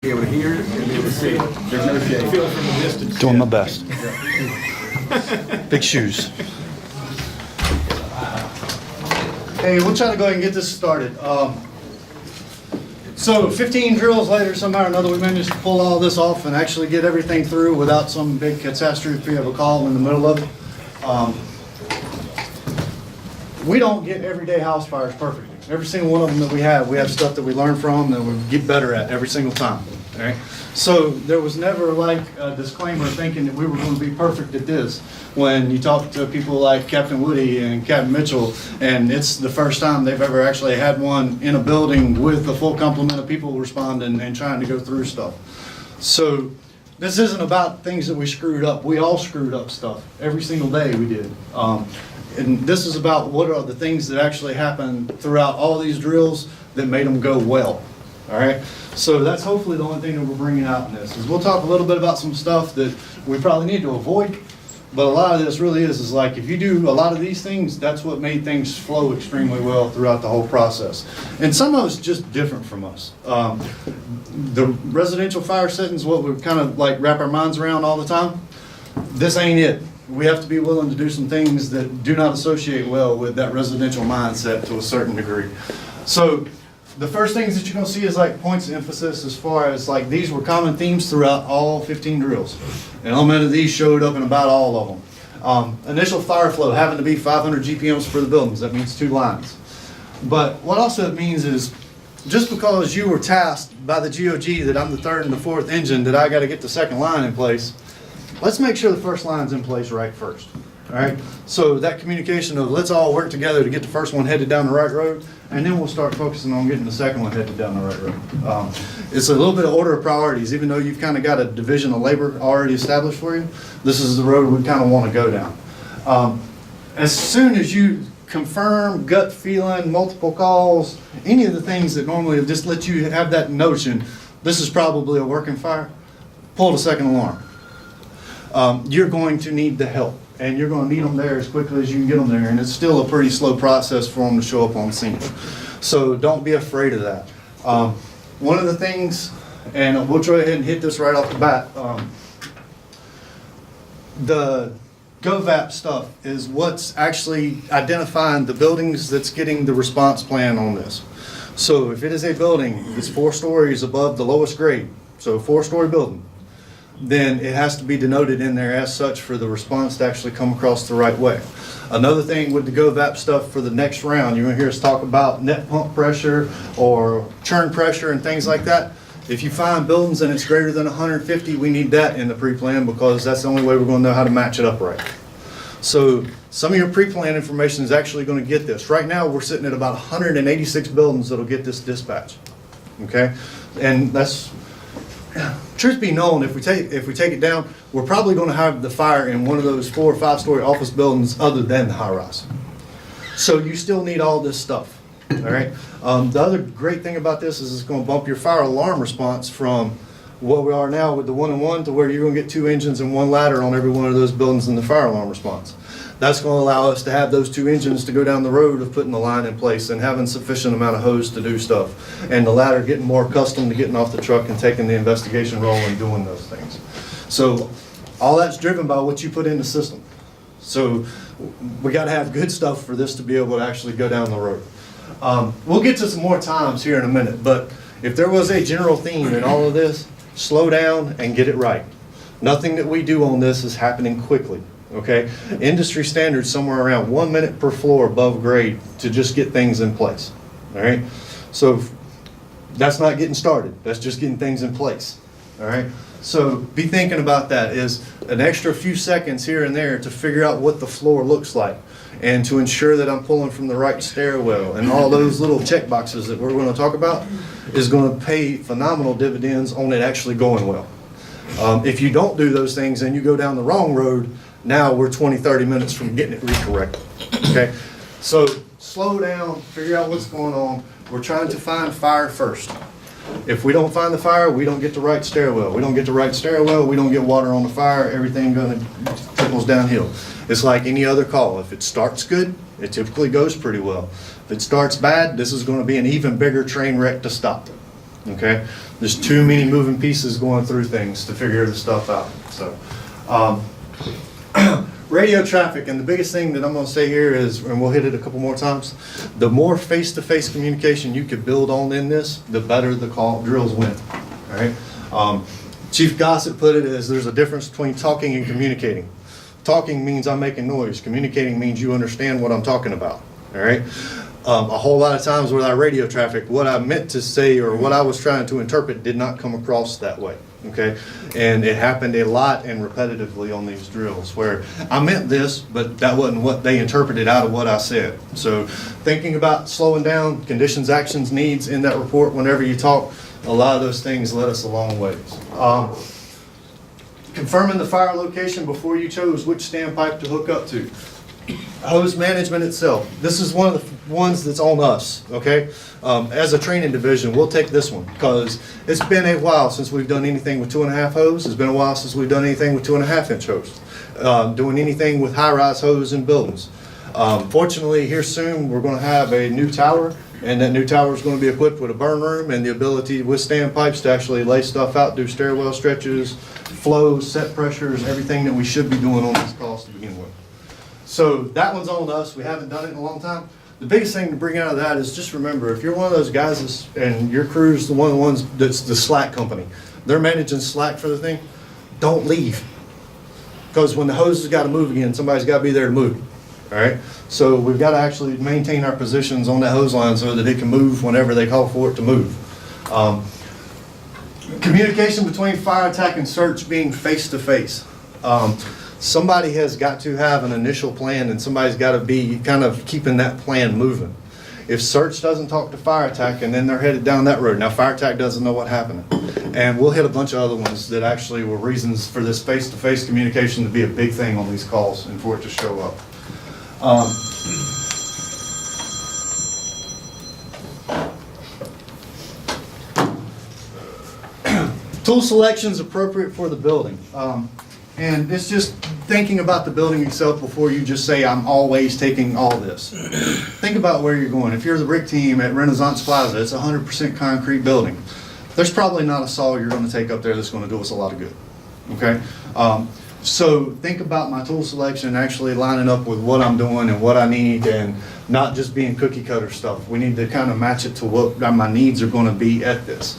Be able to hear and be able to see. There's no shade. Feel it from a distance. Doing my best. Big shoes. Hey, we'll try to go ahead and get this started. So 15 drills later, somehow or another, we managed to pull all this off and actually get everything through without some big catastrophe of a call in the middle of it. We don't get everyday house fires perfect. Every single one of them that we have stuff that we learn from and we get better at every single time. All right? So there was never like a disclaimer thinking that we were going to be perfect at this. When you talk to people like Captain Woody and Captain Mitchell, and it's the first time they've ever actually had one in a building with a full complement of people responding and trying to go through stuff. So this isn't about things that we screwed up. We all screwed up stuff. Every single day we did. And this is about what are the things that actually happened throughout all these drills that made them go well. All right, so that's hopefully the only thing that we're bringing out in this. Is we'll talk a little bit about some stuff that we probably need to avoid, but a lot of this really is like if you do a lot of these things, that's what made things flow extremely well throughout the whole process. And some of it's just different from us. The residential fire setting is what we kind of like wrap our minds around all the time. This ain't it. We have to be willing to do some things that do not associate well with that residential mindset to a certain degree. So the first things that you're going to see is like points of emphasis as far as like these were common themes throughout all 15 drills. An element of these showed up in about all of them. Initial fire flow having to be 500 GPMs for the buildings. That means 2 lines. But what also it means is just because you were tasked by the GOG that I'm the 3rd and the 4th engine that I got to get the 2nd line in place, let's make sure the 1st line's in place right first. All right, so that communication of let's all work together to get the 1st one headed down the right road, and then we'll start focusing on getting the 2nd one headed down the right road. It's a little bit of order of priorities. Even though you've kind of got a division of labor already established for you, this is the road we kind of want to go down. As soon as you confirm, gut feeling, multiple calls, any of the things that normally just let you have that notion, this is probably a working fire, pull the 2nd alarm. You're going to need the help. And you're going to need them there as quickly as you can get them there. And it's still a pretty slow process for them to show up on scene. So don't be afraid of that. One of the things, and we'll try ahead and hit this right off the bat, the GOVAP stuff is what's actually identifying the buildings that's getting the response plan on this. So if it is a building that's 4 stories above the lowest grade, so a 4-story building, then it has to be denoted in there as such for the response to actually come across the right way. Another thing with the GOVAP stuff for the next round, you're going to hear us talk about net pump pressure or churn pressure and things like that. If you find buildings and it's greater than 150, we need that in the pre-plan because that's the only way we're going to know how to match it up right. So some of your pre-plan information is actually going to get this. Right now we're sitting at about 186 buildings that'll get this dispatch. Okay, and that's truth be known, if we take it down, we're probably going to have the fire in one of those 4 or 5-story office buildings other than the high-rise. So you still need all this stuff. All right. The other great thing about this is it's going to bump your fire alarm response from what we are now with the 1-in-1 to where you're going to get 2 engines and 1 ladder on every one of those buildings in the fire alarm response. That's going to allow us to have those 2 engines to go down the road of putting the line in place and having sufficient amount of hose to do stuff. And the ladder getting more accustomed to getting off the truck and taking the investigation role and doing those things. So all that's driven by what you put in the system. So we got to have good stuff for this to be able to actually go down the road. We'll get to some more times here in a minute, but if there was a general theme in all of this, slow down and get it right. Nothing that we do on this is happening quickly. Okay, industry standards somewhere around 1 minute per floor above grade to just get things in place. All right, so that's not getting started. That's just getting things in place. All right, so be thinking about that is an extra few seconds here and there to figure out what the floor looks like and to ensure that I'm pulling from the right stairwell and all those little check boxes that we're going to talk about is going to pay phenomenal dividends on it actually going well. If you don't do those things and you go down the wrong road, now we're 20-30 minutes from getting it recorrected. Okay, so slow down, figure out what's going on. We're trying to find fire first. If we don't find the fire, we don't get the right stairwell. We don't get the right stairwell, we don't get water on the fire, everything trickles downhill. It's like any other call. If it starts good, it typically goes pretty well. If it starts bad, this is going to be an even bigger train wreck to stop. Okay, There's too many moving pieces going through things to figure this stuff out. So, radio traffic, and the biggest thing that I'm going to say here is, and we'll hit it a couple more times, the more face-to-face communication you could build on in this, the better the drills win. All right. Chief Gossett put it as there's a difference between talking and communicating. Talking means I'm making noise. Communicating means you understand what I'm talking about. All right. A whole lot of times with our radio traffic, what I meant to say or what I was trying to interpret did not come across that way. Okay, and it happened a lot and repetitively on these drills where I meant this, but that wasn't what they interpreted out of what I said. So thinking about slowing down conditions, actions, needs in that report whenever you talk, a lot of those things led us a long ways. Confirming the fire location before you chose which standpipe to hook up to. Hose management itself. This is one of the ones that's on us, okay? As a training division, we'll take this one because it's been a while since we've done anything with 2.5 hose. It's been a while since we've done anything with 2.5 inch hose. Doing anything with high-rise hose in buildings. Fortunately, here soon, we're going to have a new tower, and that new tower is going to be equipped with a burn room and the ability with standpipes to actually lay stuff out, do stairwell stretches, flows, set pressures, everything that we should be doing on these calls to begin with. So that one's on us. We haven't done it in a long time. The biggest thing to bring out of that is just remember, if you're one of those guys and your crew's one of the ones that's the slack company, they're managing slack for the thing, don't leave. Because when the hose has got to move again, somebody's got to be there to move. All right? So we've got to actually maintain our positions on that hose line so that it can move whenever they call for it to move. Communication between fire attack and search being face-to-face. Somebody has got to have an initial plan and somebody's got to be kind of keeping that plan moving. If search doesn't talk to fire attack and then they're headed down that road, now fire attack doesn't know what happened. And we'll hit a bunch of other ones that actually were reasons for this face-to-face communication to be a big thing on these calls and for it to show up. Tool selection is appropriate for the building. And it's just thinking about the building itself before you just say, I'm always taking all this. Think about where you're going. If you're the brick team at Renaissance Plaza, it's a 100% concrete building. There's probably not a saw you're going to take up there that's going to do us a lot of good. Okay? So think about my tool selection actually lining up with what I'm doing and what I need and not just being cookie cutter stuff. We need to kind of match it to what my needs are going to be at this.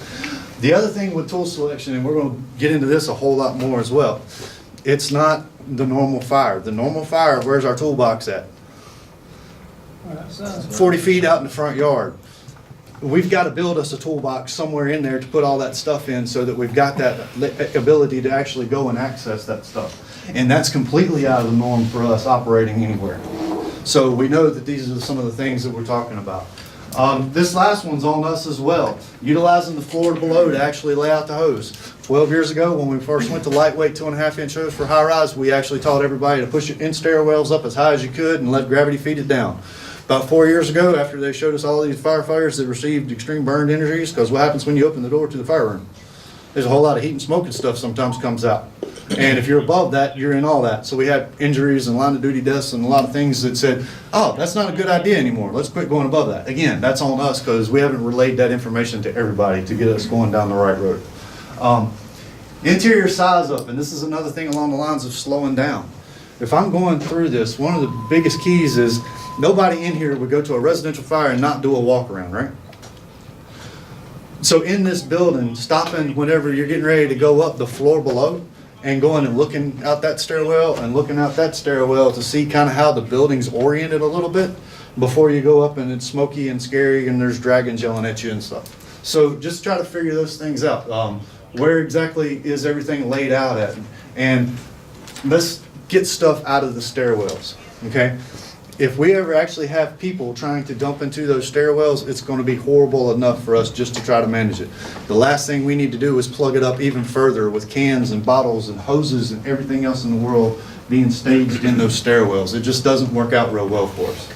The other thing with tool selection, and we're going to get into this a whole lot more as well, it's not the normal fire. The normal fire, where's our toolbox at? 40 feet out in the front yard. We've got to build us a toolbox somewhere in there to put all that stuff in so that we've got that ability to actually go and access that stuff. And that's completely out of the norm for us operating anywhere. So we know that these are some of the things that we're talking about. This last one's on us as well. Utilizing the floor below to actually lay out the hose. 12 years ago, when we first went to lightweight 2.5 inch hose for high rise, we actually taught everybody to push it in stairwells up as high as you could and let gravity feed it down. About 4 years ago, after they showed us all these firefighters that received extreme burn injuries, because what happens when you open the door to the fire room? There's a whole lot of heat and smoke and stuff sometimes comes out. And if you're above that, you're in all that. So we had injuries and line of duty deaths and a lot of things that said, oh, that's not a good idea anymore. Let's quit going above that. Again, that's on us because we haven't relayed that information to everybody to get us going down the right road. Interior size up, and this is another thing along the lines of slowing down. If I'm going through this, one of the biggest keys is nobody in here would go to a residential fire and not do a walk around, right? So in this building, stopping whenever you're getting ready to go up the floor below and going and looking out that stairwell and looking out that stairwell to see kind of how the building's oriented a little bit before you go up and it's smoky and scary and there's dragons yelling at you and stuff. So just try to figure those things out. Where exactly is everything laid out at? And let's get stuff out of the stairwells, okay? If we ever actually have people trying to dump into those stairwells, it's going to be horrible enough for us just to try to manage it. The last thing we need to do is plug it up even further with cans and bottles and hoses and everything else in the world being staged in those stairwells. It just doesn't work out real well for us.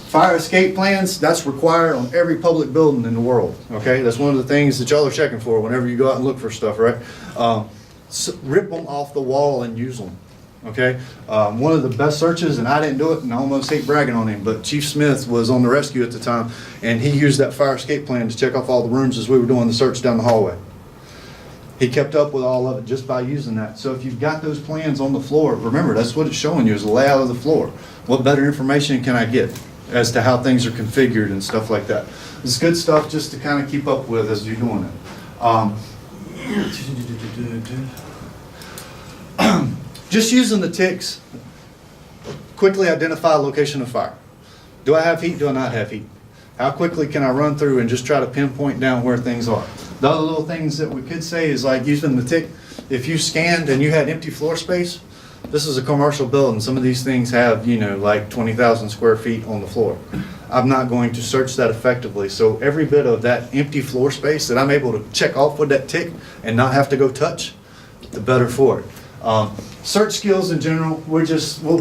Fire escape plans, that's required on every public building in the world, okay? That's one of the things that y'all are checking for whenever you go out and look for stuff, right? So rip them off the wall and use them. okay? One of the best searches, and I didn't do it, and I almost hate bragging on him, but Chief Smith was on the rescue at the time, and he used that fire escape plan to check off all the rooms as we were doing the search down the hallway. He kept up with all of it just by using that. So if you've got those plans on the floor, remember, that's what it's showing you, is the layout of the floor. What better information can I get as to how things are configured and stuff like that? It's good stuff just to kind of keep up with as you're doing it. Just using the ticks, quickly identify location of fire. Do I have heat? Do I not have heat? How quickly can I run through and just try to pinpoint down where things are? The other little things that we could say is like using the tick. If you scanned and you had empty floor space, this is a commercial building. Some of these things have, you know, like 20,000 square feet on the floor. I'm not going to search that effectively. So every bit of that empty floor space that I'm able to check off with that tick and not have to go touch, the better for it. Search skills in general, we'll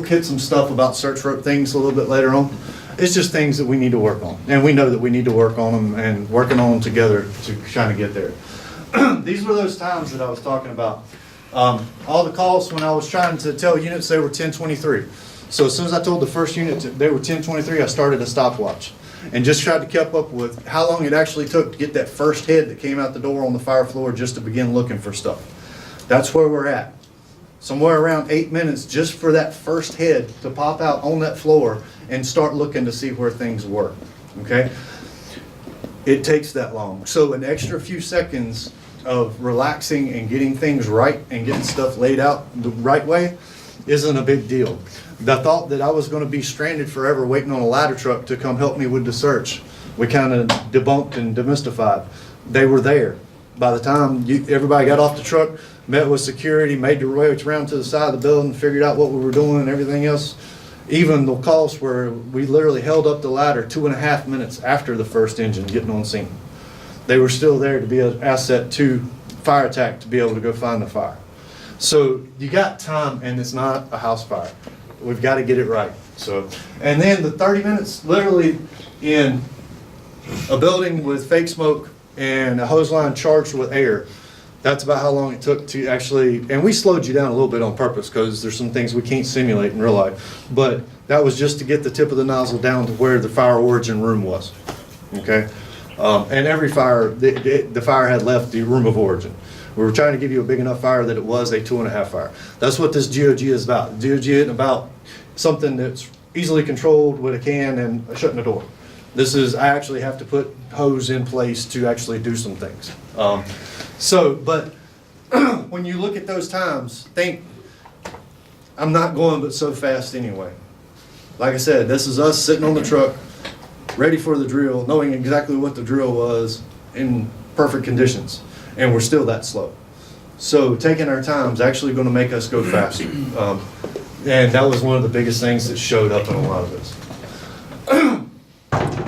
hit some stuff about search rope things a little bit later on. It's just things that we need to work on. And we know that we need to work on them and working on them together to try to get there. These were those times that I was talking about. All the calls when I was trying to tell units they were 1023. So as soon as I told the first unit they were 1023, I started a stopwatch and just tried to keep up with how long it actually took to get that first head that came out the door on the fire floor just to begin looking for stuff. That's where we're at. Somewhere around 8 minutes just for that first head to pop out on that floor and start looking to see where things were, okay? It takes that long. So an extra few seconds of relaxing and getting things right and getting stuff laid out the right way isn't a big deal. The thought that I was going to be stranded forever waiting on a ladder truck to come help me with the search, we kind of debunked and demystified. They were there. By the time everybody got off the truck, met with security, made their way around to the side of the building, figured out what we were doing and everything else. Even the calls where we literally held up the ladder 2.5 minutes after the first engine getting on scene. They were still there to be an asset to fire attack to be able to go find the fire. So you got time, and it's not a house fire. We've got to get it right. So, and then the 30 minutes literally in a building with fake smoke and a hose line charged with air. That's about how long it took to actually, and we slowed you down a little bit on purpose because there's some things we can't simulate in real life. But that was just to get the tip of the nozzle down to where the fire origin room was. Okay? And every fire, the fire had left the room of origin. We were trying to give you a big enough fire that it was a 2.5 fire. That's what this GOG is about. GOG isn't about something that's easily controlled with a can and shutting the door. This is, I actually have to put hose in place to actually do some things. But when you look at those times, think, I'm not going but so fast anyway. Like I said, this is us sitting on the truck, ready for the drill, knowing exactly what the drill was in perfect conditions, and we're still that slow. So taking our time is actually going to make us go faster. And that was one of the biggest things that showed up in a lot of this.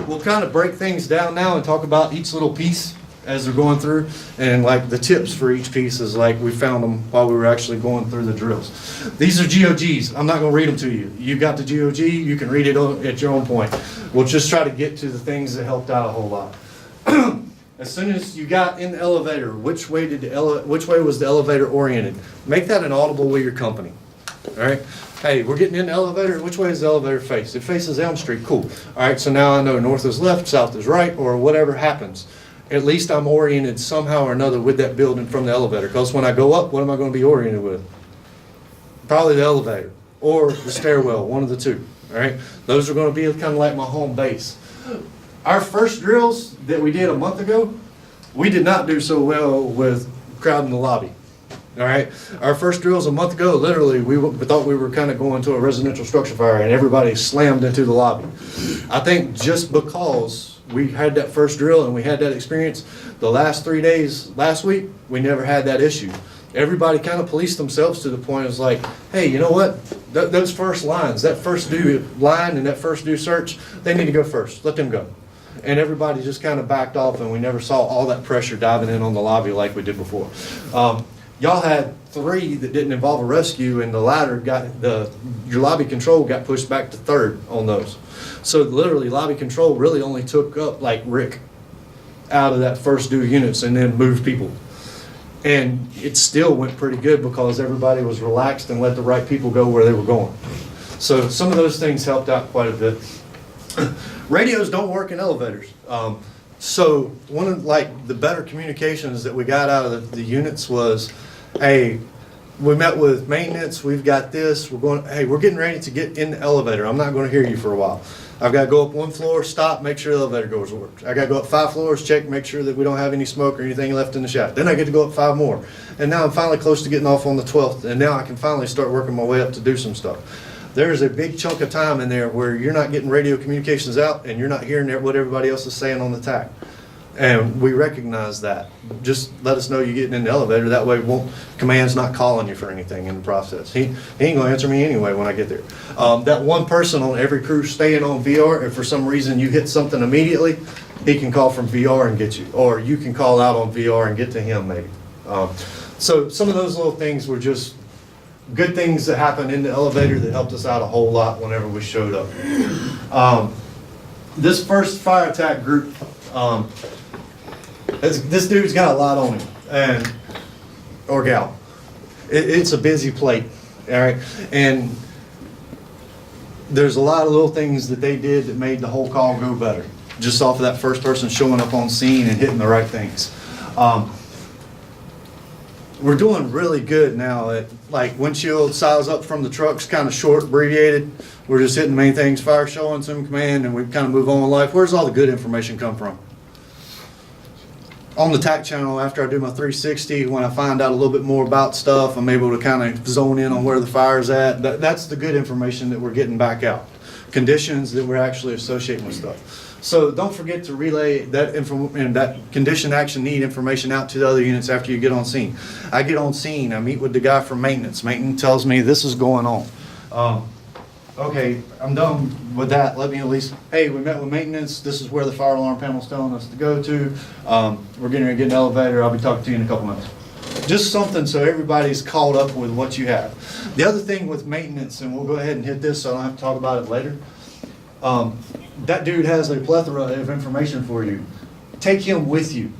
We'll kind of break things down now and talk about each little piece as they're going through, and like the tips for each piece is like we found them while we were actually going through the drills. These are GOGs. I'm not going to read them to you. You got the GOG, you can read it at your own point. We'll just try to get to the things that helped out a whole lot. As soon as you got in the elevator, which way was the elevator oriented? Make that an audible with your company. All right. Hey, we're getting in the elevator. Which way does the elevator face? It faces Elm Street. Cool. All right. So now I know north is left, south is right, or whatever happens. At least I'm oriented somehow or another with that building from the elevator. Because when I go up, what am I going to be oriented with? Probably the elevator or the stairwell, one of the two. All right. Those are going to be kind of like my home base. Our first drills that we did a month ago, we did not do so well with crowding the lobby. All right. Our first drills a month ago, literally, we thought we were kind of going to a residential structure fire, and everybody slammed into the lobby. I think just because we had that first drill and we had that experience, the last 3 days last week, we never had that issue. Everybody kind of policed themselves to the point it was like, hey, you know what? Those first lines, that first due line and that first due search, they need to go first. Let them go. And everybody just kind of backed off, and we never saw all that pressure diving in on the lobby like we did before. Y'all had 3 that didn't involve a rescue, and the ladder your lobby control got pushed back to 3rd on those. So literally, lobby control really only took up like Rick out of that first due units and then moved people. And it still went pretty good because everybody was relaxed and let the right people go where they were going. So some of those things helped out quite a bit. Radios don't work in elevators. So one of the better communications that we got out of the units was, hey, we met with maintenance, we've got this, we're getting ready to get in the elevator. I'm not going to hear you for a while. I've got to go up one floor, stop, make sure the elevator doors work. I got to go up 5 floors, check, make sure that we don't have any smoke or anything left in the shaft. Then I get to go up 5 more. And now I'm finally close to getting off on the 12th, and now I can finally start working my way up to do some stuff. There's a big chunk of time in there where you're not getting radio communications out and you're not hearing what everybody else is saying on the tack. And we recognize that. Just let us know you're getting in the elevator. That way command's not calling you for anything in the process. He ain't gonna answer me anyway when I get there. That one person on every crew staying on VR, if for some reason you hit something immediately, he can call from VR and get you. Or you can call out on VR and get to him maybe. So some of those little things were just good things that happened in the elevator that helped us out a whole lot whenever we showed up. This first fire attack group, this dude's got a lot on him, or gal. It's a busy plate, all right? And there's a lot of little things that they did that made the whole call go better, just off of that first person showing up on scene and hitting the right things. We're doing really good now at, like, windshield size up from the trucks, kind of short, abbreviated. We're just hitting the main things, fire, showing some command, and we kind of move on with life. Where's all the good information come from? On the TAC channel, after I do my 360, when I find out a little bit more about stuff, I'm able to kind of zone in on where the fire's at. That's the good information that we're getting back out. Conditions that we're actually associating with stuff. So don't forget to relay that that condition action need information out to the other units after you get on scene. I get on scene, I meet with the guy from maintenance. Maintenance tells me this is going on. Okay, I'm done with that. Let me at least, hey, we met with maintenance. This is where the fire alarm panel's telling us to go to. We're getting ready to get in the elevator. I'll be talking to you in a couple minutes. Just something so everybody's caught up with what you have. The other thing with maintenance, and we'll go ahead and hit this so I don't have to talk about it later. That dude has a plethora of information for you. Take him with you,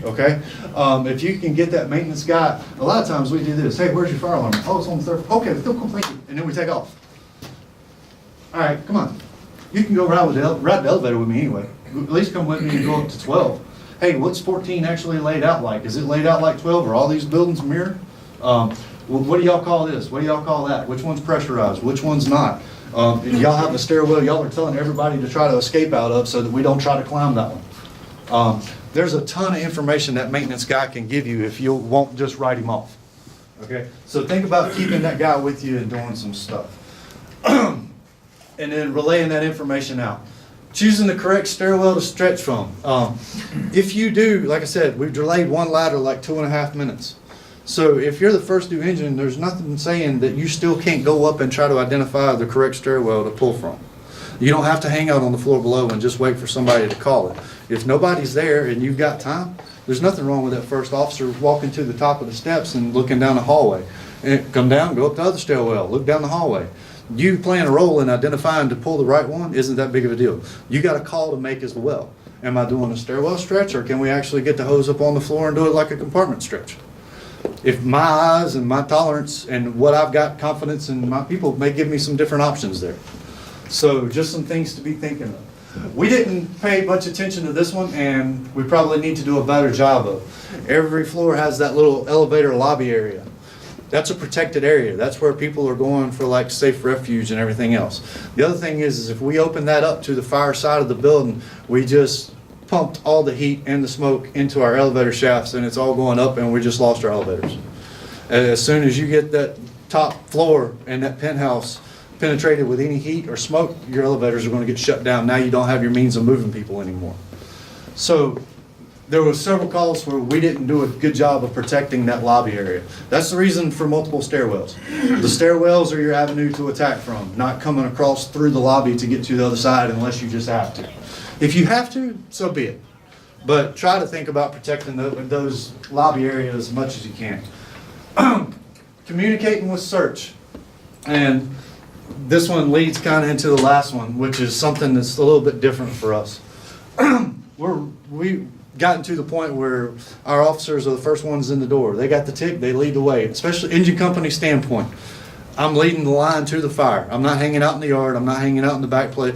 okay? If you can get that maintenance guy, a lot of times we do this. Hey, where's your fire alarm? Oh, it's on the third. Okay, still complete. And then we take off. All right, come on. You can go ride the elevator with me anyway. At least come with me and go up to 12. Hey, what's 14 actually laid out like? Is it laid out like 12? Are all these buildings mirrored? What do y'all call this? What do y'all call that? Which one's pressurized? Which one's not? Y'all have a stairwell y'all are telling everybody to try to escape out of so that we don't try to climb that one. There's a ton of information that maintenance guy can give you if you won't just write him off. Okay? So think about keeping that guy with you and doing some stuff. And then relaying that information out. Choosing the correct stairwell to stretch from. If you do, like I said, we've delayed one ladder like 2.5 minutes. So if you're the first due engine, there's nothing saying that you still can't go up and try to identify the correct stairwell to pull from. You don't have to hang out on the floor below and just wait for somebody to call it. If nobody's there and you've got time, there's nothing wrong with that first officer walking to the top of the steps and looking down the hallway. And come down, go up the other stairwell, look down the hallway. You playing a role in identifying to pull the right one isn't that big of a deal. You got a call to make as well. Am I doing a stairwell stretch, or can we actually get the hose up on the floor and do it like a compartment stretch? If my eyes and my tolerance and what I've got confidence in my people may give me some different options there. So just some things to be thinking of. We didn't pay much attention to this one, and we probably need to do a better job of. Every floor has that little elevator lobby area. That's a protected area. That's where people are going for like safe refuge and everything else. The other thing is if we open that up to the fire side of the building, we just pumped all the heat and the smoke into our elevator shafts, and it's all going up, and we just lost our elevators. As soon as you get that top floor and that penthouse penetrated with any heat or smoke, your elevators are going to get shut down. Now you don't have your means of moving people anymore. So there were several calls where we didn't do a good job of protecting that lobby area. That's the reason for multiple stairwells. The stairwells are your avenue to attack from, not coming across through the lobby to get to the other side unless you just have to. If you have to, so be it. But try to think about protecting those lobby areas as much as you can. Communicating with search. And this one leads kind of into the last one, which is something that's a little bit different for us. gotten to the point where our officers are the first ones in the door. They got the tick, they lead the way, especially engine company standpoint. I'm leading the line to the fire. I'm not hanging out in the yard. I'm not hanging out in the back plate.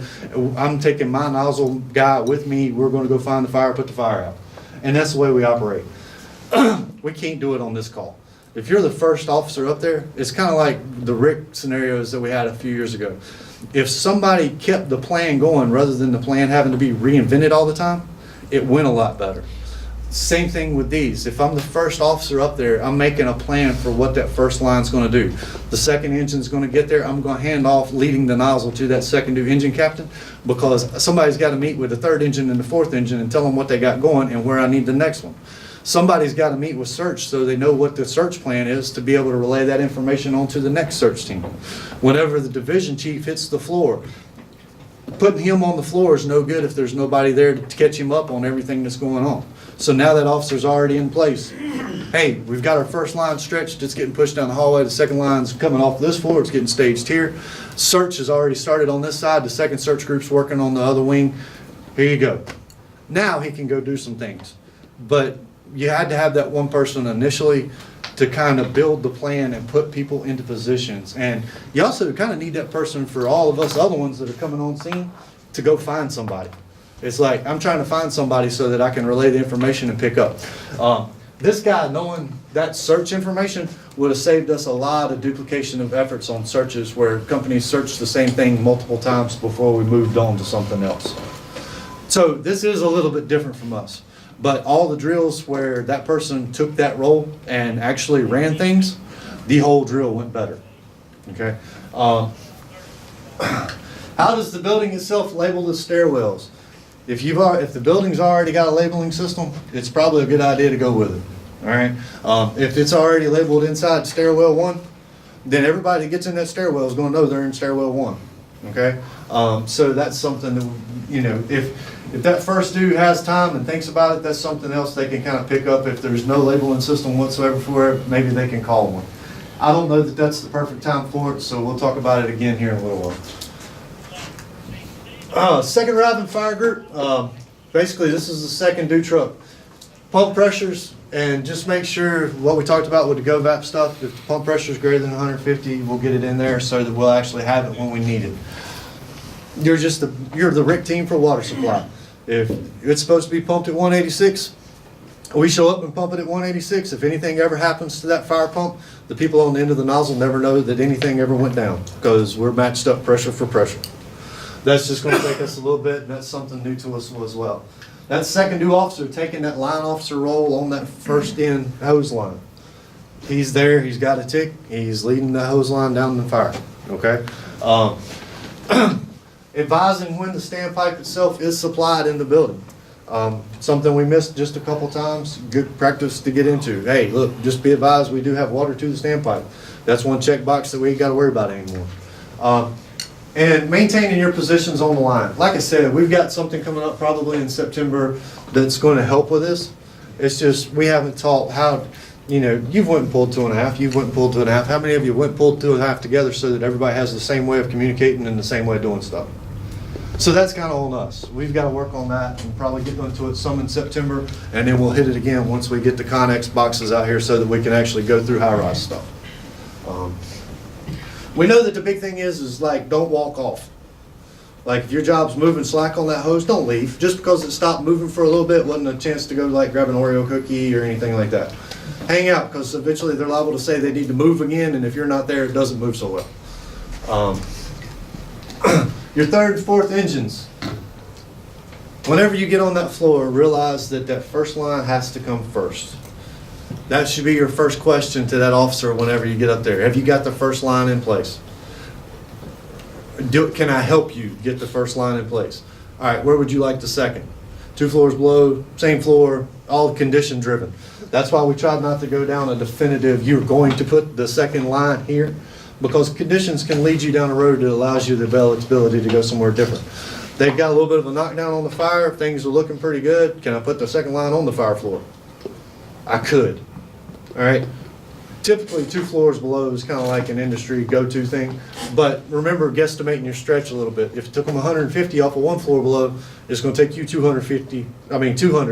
I'm taking my nozzle guy with me. We're going to go find the fire, put the fire out. And that's the way we operate. We can't do it on this call. If you're the first officer up there, it's kind of like the Rick scenarios that we had a few years ago. If somebody kept the plan going rather than the plan having to be reinvented all the time, it went a lot better. Same thing with these. If I'm the first officer up there, I'm making a plan for what that first line's going to do. The second engine's going to get there. I'm going to hand off leading the nozzle to that second new engine captain, because somebody's got to meet with the third engine and the fourth engine and tell them what they got going and where I need the next one. Somebody's got to meet with search so they know what the search plan is to be able to relay that information on to the next search team. Whenever the division chief hits the floor, putting him on the floor is no good if there's nobody there to catch him up on everything that's going on. So now that officer's already in place. Hey, we've got our first line stretched, it's getting pushed down the hallway, the second line's coming off this floor, it's getting staged here. Search has already started on this side, the second search group's working on the other wing. Here you go. Now he can go do some things. But you had to have that one person initially to kind of build the plan and put people into positions. And you also kind of need that person for all of us other ones that are coming on scene to go find somebody. It's like, I'm trying to find somebody so that I can relay the information and pick up. This guy, knowing that search information, would have saved us a lot of duplication of efforts on searches where companies searched the same thing multiple times before we moved on to something else. So this is a little bit different from us. But all the drills where that person took that role and actually ran things, the whole drill went better. Okay. How does the building itself label the stairwells? If the building's already got a labeling system, it's probably a good idea to go with it. All right. If it's already labeled inside stairwell 1, then everybody that gets in that stairwell is going to know they're in stairwell 1. Okay. So that's something that, you know, if that first dude has time and thinks about it, that's something else they can kind of pick up. If there's no labeling system whatsoever for it, maybe they can call one. I don't know that that's the perfect time for it, so we'll talk about it again here in a little while. Second arriving fire group, basically this is the second due truck. Pump pressures, and just make sure what we talked about with the GoVap stuff, if the pump pressure is greater than 150, we'll get it in there so that we'll actually have it when we need it. You're the RIC team for water supply. If it's supposed to be pumped at 186, we show up and pump it at 186. If anything ever happens to that fire pump, the people on the end of the nozzle never know that anything ever went down, because we're matched up pressure for pressure. That's just going to take us a little bit, and that's something new to us as well. That second due officer taking that line officer role on that first in hose line. He's there, he's got a tick, he's leading the hose line down the fire. Okay? Advising when the standpipe itself is supplied in the building. Something we missed just a couple times, good practice to get into. Hey, look, just be advised we do have water to the standpipe. That's one checkbox that we ain't got to worry about anymore. And maintaining your positions on the line. Like I said, we've got something coming up probably in September that's going to help with this. It's just we haven't taught how, you know, you've went and pulled 2.5, you've went and pulled 2.5. How many of you went and pulled 2.5 together so that everybody has the same way of communicating and the same way of doing stuff? So that's kind of on us. We've got to work on that and probably get into it some in September, and then we'll hit it again once we get the Connex boxes out here so that we can actually go through high-rise stuff. We know that the big thing is like, don't walk off. Like if your job's moving slack on that hose, don't leave. Just because it stopped moving for a little bit wasn't a chance to go like grab an Oreo cookie or anything like that. Hang out, because eventually they're liable to say they need to move again, and if you're not there, it doesn't move so well. Your third and fourth engines. Whenever you get on that floor, realize that that first line has to come first. That should be your first question to that officer whenever you get up there. Have you got the first line in place? Can I help you get the first line in place? All right, where would you like the second? 2 floors below, same floor, all condition driven. That's why we tried not to go down a definitive, you're going to put the second line here, because conditions can lead you down a road that allows you the ability to go somewhere different. They've got a little bit of a knockdown on the fire, things are looking pretty good. Can I put the second line on the fire floor? I could. All right. typically 2 floors below is kind of like an industry go-to thing. But remember, guesstimating your stretch a little bit. If it took them 150 off of 1 floor below, it's going to take you 200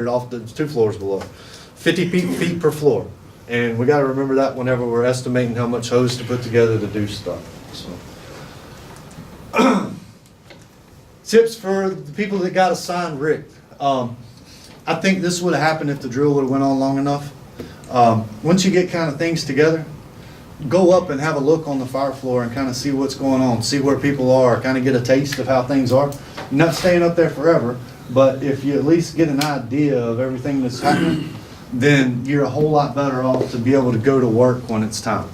off the 2 floors below. 50 feet per floor. And we got to remember that whenever we're estimating how much hose to put together to do stuff. So. Tips for the people that got assigned rig. I think this would have happened if the drill would have went on long enough. Once you get kind of things together, go up and have a look on the fire floor and kind of see what's going on, see where people are, kind of get a taste of how things are. You're not staying up there forever, but if you at least get an idea of everything that's happening, then you're a whole lot better off to be able to go to work when it's time.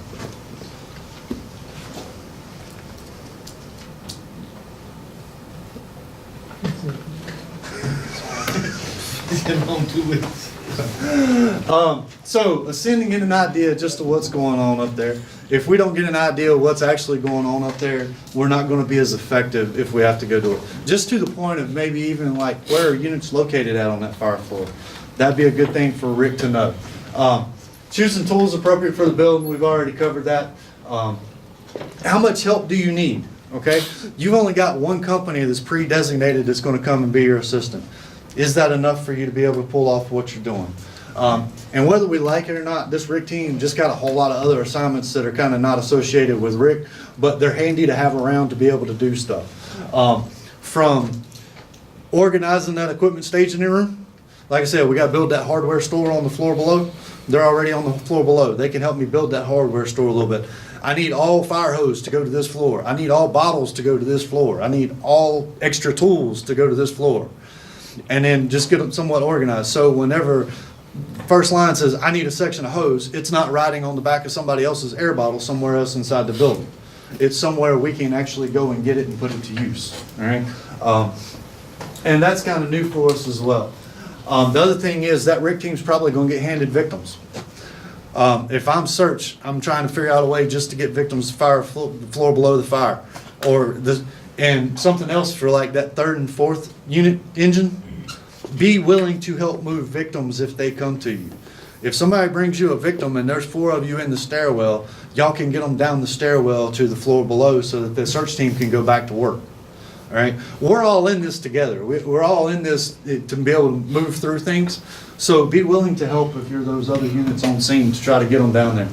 So ascending in an idea just of what's going on up there. If we don't get an idea of what's actually going on up there, we're not going to be as effective if we have to go do it. Just to the point of maybe even like where are units located at on that fire floor. That'd be a good thing for Rick to know. Choosing tools appropriate for the building, we've already covered that. How much help do you need? Okay, you've only got one company that's pre-designated that's going to come and be your assistant. Is that enough for you to be able to pull off what you're doing? And whether we like it or not, this Rick team just got a whole lot of other assignments that are kind of not associated with Rick, but they're handy to have around to be able to do stuff. From organizing that equipment staging room, like I said, we got to build that hardware store on the floor below. They're already on the floor below. They can help me build that hardware store a little bit. I need all fire hose to go to this floor. I need all bottles to go to this floor. I need all extra tools to go to this floor. And then just get them somewhat organized. So whenever first line says, I need a section of hose, it's not riding on the back of somebody else's air bottle somewhere else inside the building. It's somewhere we can actually go and get it and put it to use. All right. And that's kind of new for us as well. The other thing is that Rick team's probably going to get handed victims. If I'm search, I'm trying to figure out a way just to get victims fire floor below the fire, and something else for like that 3rd and 4th unit engine. Be willing to help move victims if they come to you. If somebody brings you a victim and there's 4 of you in the stairwell, y'all can get them down the stairwell to the floor below so that the search team can go back to work. All right, we're all in this together. We're all in this to be able to move through things. So be willing to help if you're those other units on scene to try to get them down there.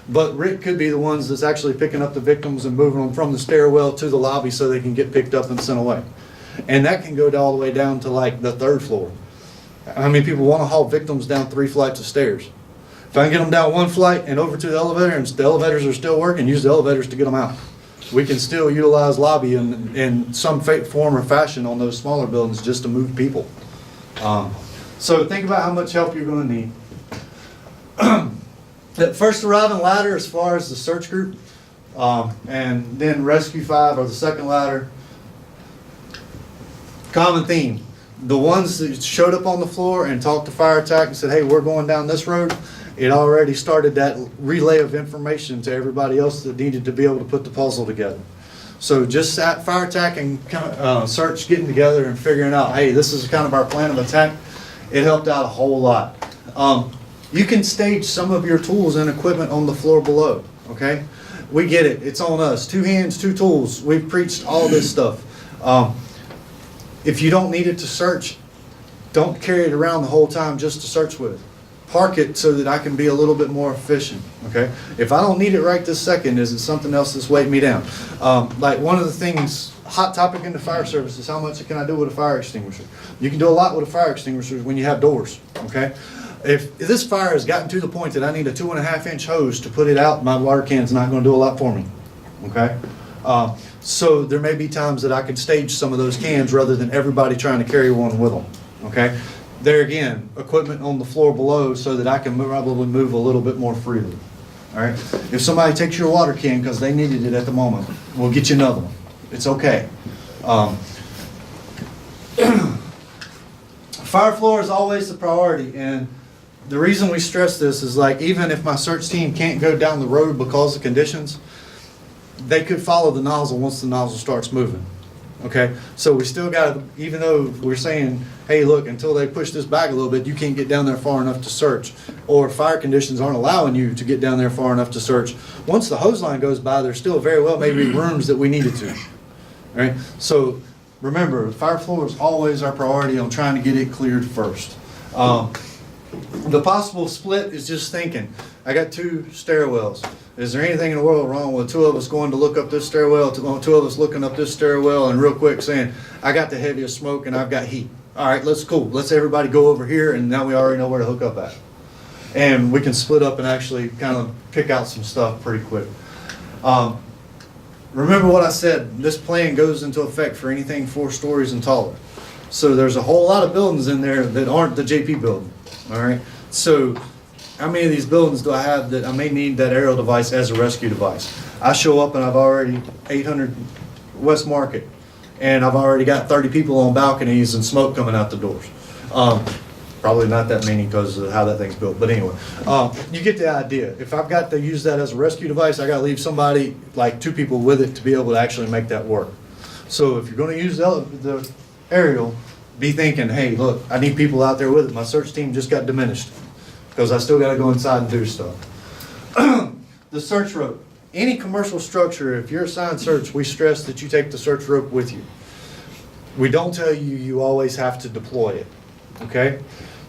But Rick could be the ones that's actually picking up the victims and moving them from the stairwell to the lobby so they can get picked up and sent away. And that can go all the way down to like the 3rd floor. How many people want to haul victims down 3 flights of stairs? If I can get them down 1 flight and over to the elevator and the elevators are still working, use the elevators to get them out. We can still utilize lobby in some form or fashion on those smaller buildings just to move people. So think about how much help you're going to need. That first arriving ladder as far as the search group, and then rescue 5 or the second ladder. Common theme. The ones that showed up on the floor and talked to fire attack and said, hey, we're going down this road, it already started that relay of information to everybody else that needed to be able to put the puzzle together. So just that fire attack and search getting together and figuring out, hey, this is kind of our plan of attack, it helped out a whole lot. You can stage some of your tools and equipment on the floor below, okay? We get it. It's on us. 2 hands, 2 tools. We've preached all this stuff. If you don't need it to search, don't carry it around the whole time just to search with. Park it so that I can be a little bit more efficient, okay? If I don't need it right this second, is it something else that's weighing me down? Like one of the things, hot topic in the fire service is how much can I do with a fire extinguisher? You can do a lot with a fire extinguisher when you have doors, okay? If this fire has gotten to the point that I need a 2.5-inch hose to put it out, my water can's not going to do a lot for me, okay? So there may be times that I could stage some of those cans rather than everybody trying to carry one with them, okay? There again, equipment on the floor below so that I can probably move a little bit more freely, all right? If somebody takes your water can because they needed it at the moment, we'll get you another one. It's okay. Fire floor is always the priority, and the reason we stress this is like even if my search team can't go down the road because of conditions, they could follow the nozzle once the nozzle starts moving. Okay, so we still got, even though we're saying, hey, look, until they push this back a little bit, you can't get down there far enough to search, or fire conditions aren't allowing you to get down there far enough to search. Once the hose line goes by, there's still very well maybe rooms that we needed to. All right, so remember, the fire floor is always our priority on trying to get it cleared first. The possible split is just thinking, I got 2 stairwells. Is there anything in the world wrong with 2 of us going to look up this stairwell, 2 of us looking up this stairwell, and real quick saying, I got the heaviest smoke and I've got heat. All right, cool. Let's everybody go over here, and now we already know where to hook up at. And we can split up and actually kind of pick out some stuff pretty quick. Remember what I said, this plan goes into effect for anything 4 stories and taller. So there's a whole lot of buildings in there that aren't the JP building, all right? So how many of these buildings do I have that I may need that aerial device as a rescue device? I show up and I've already 800 West Market, and I've already got 30 people on balconies and smoke coming out the doors. Probably not that many because of how that thing's built, but anyway, you get the idea. If I've got to use that as a rescue device, I gotta leave somebody, like 2 people with it to be able to actually make that work. So if you're gonna use the aerial, be thinking, hey, look, I need people out there with it. My search team just got diminished because I still gotta go inside and do stuff. The search rope. Any commercial structure, if you're assigned search, we stress that you take the search rope with you. We don't tell you you always have to deploy it, okay?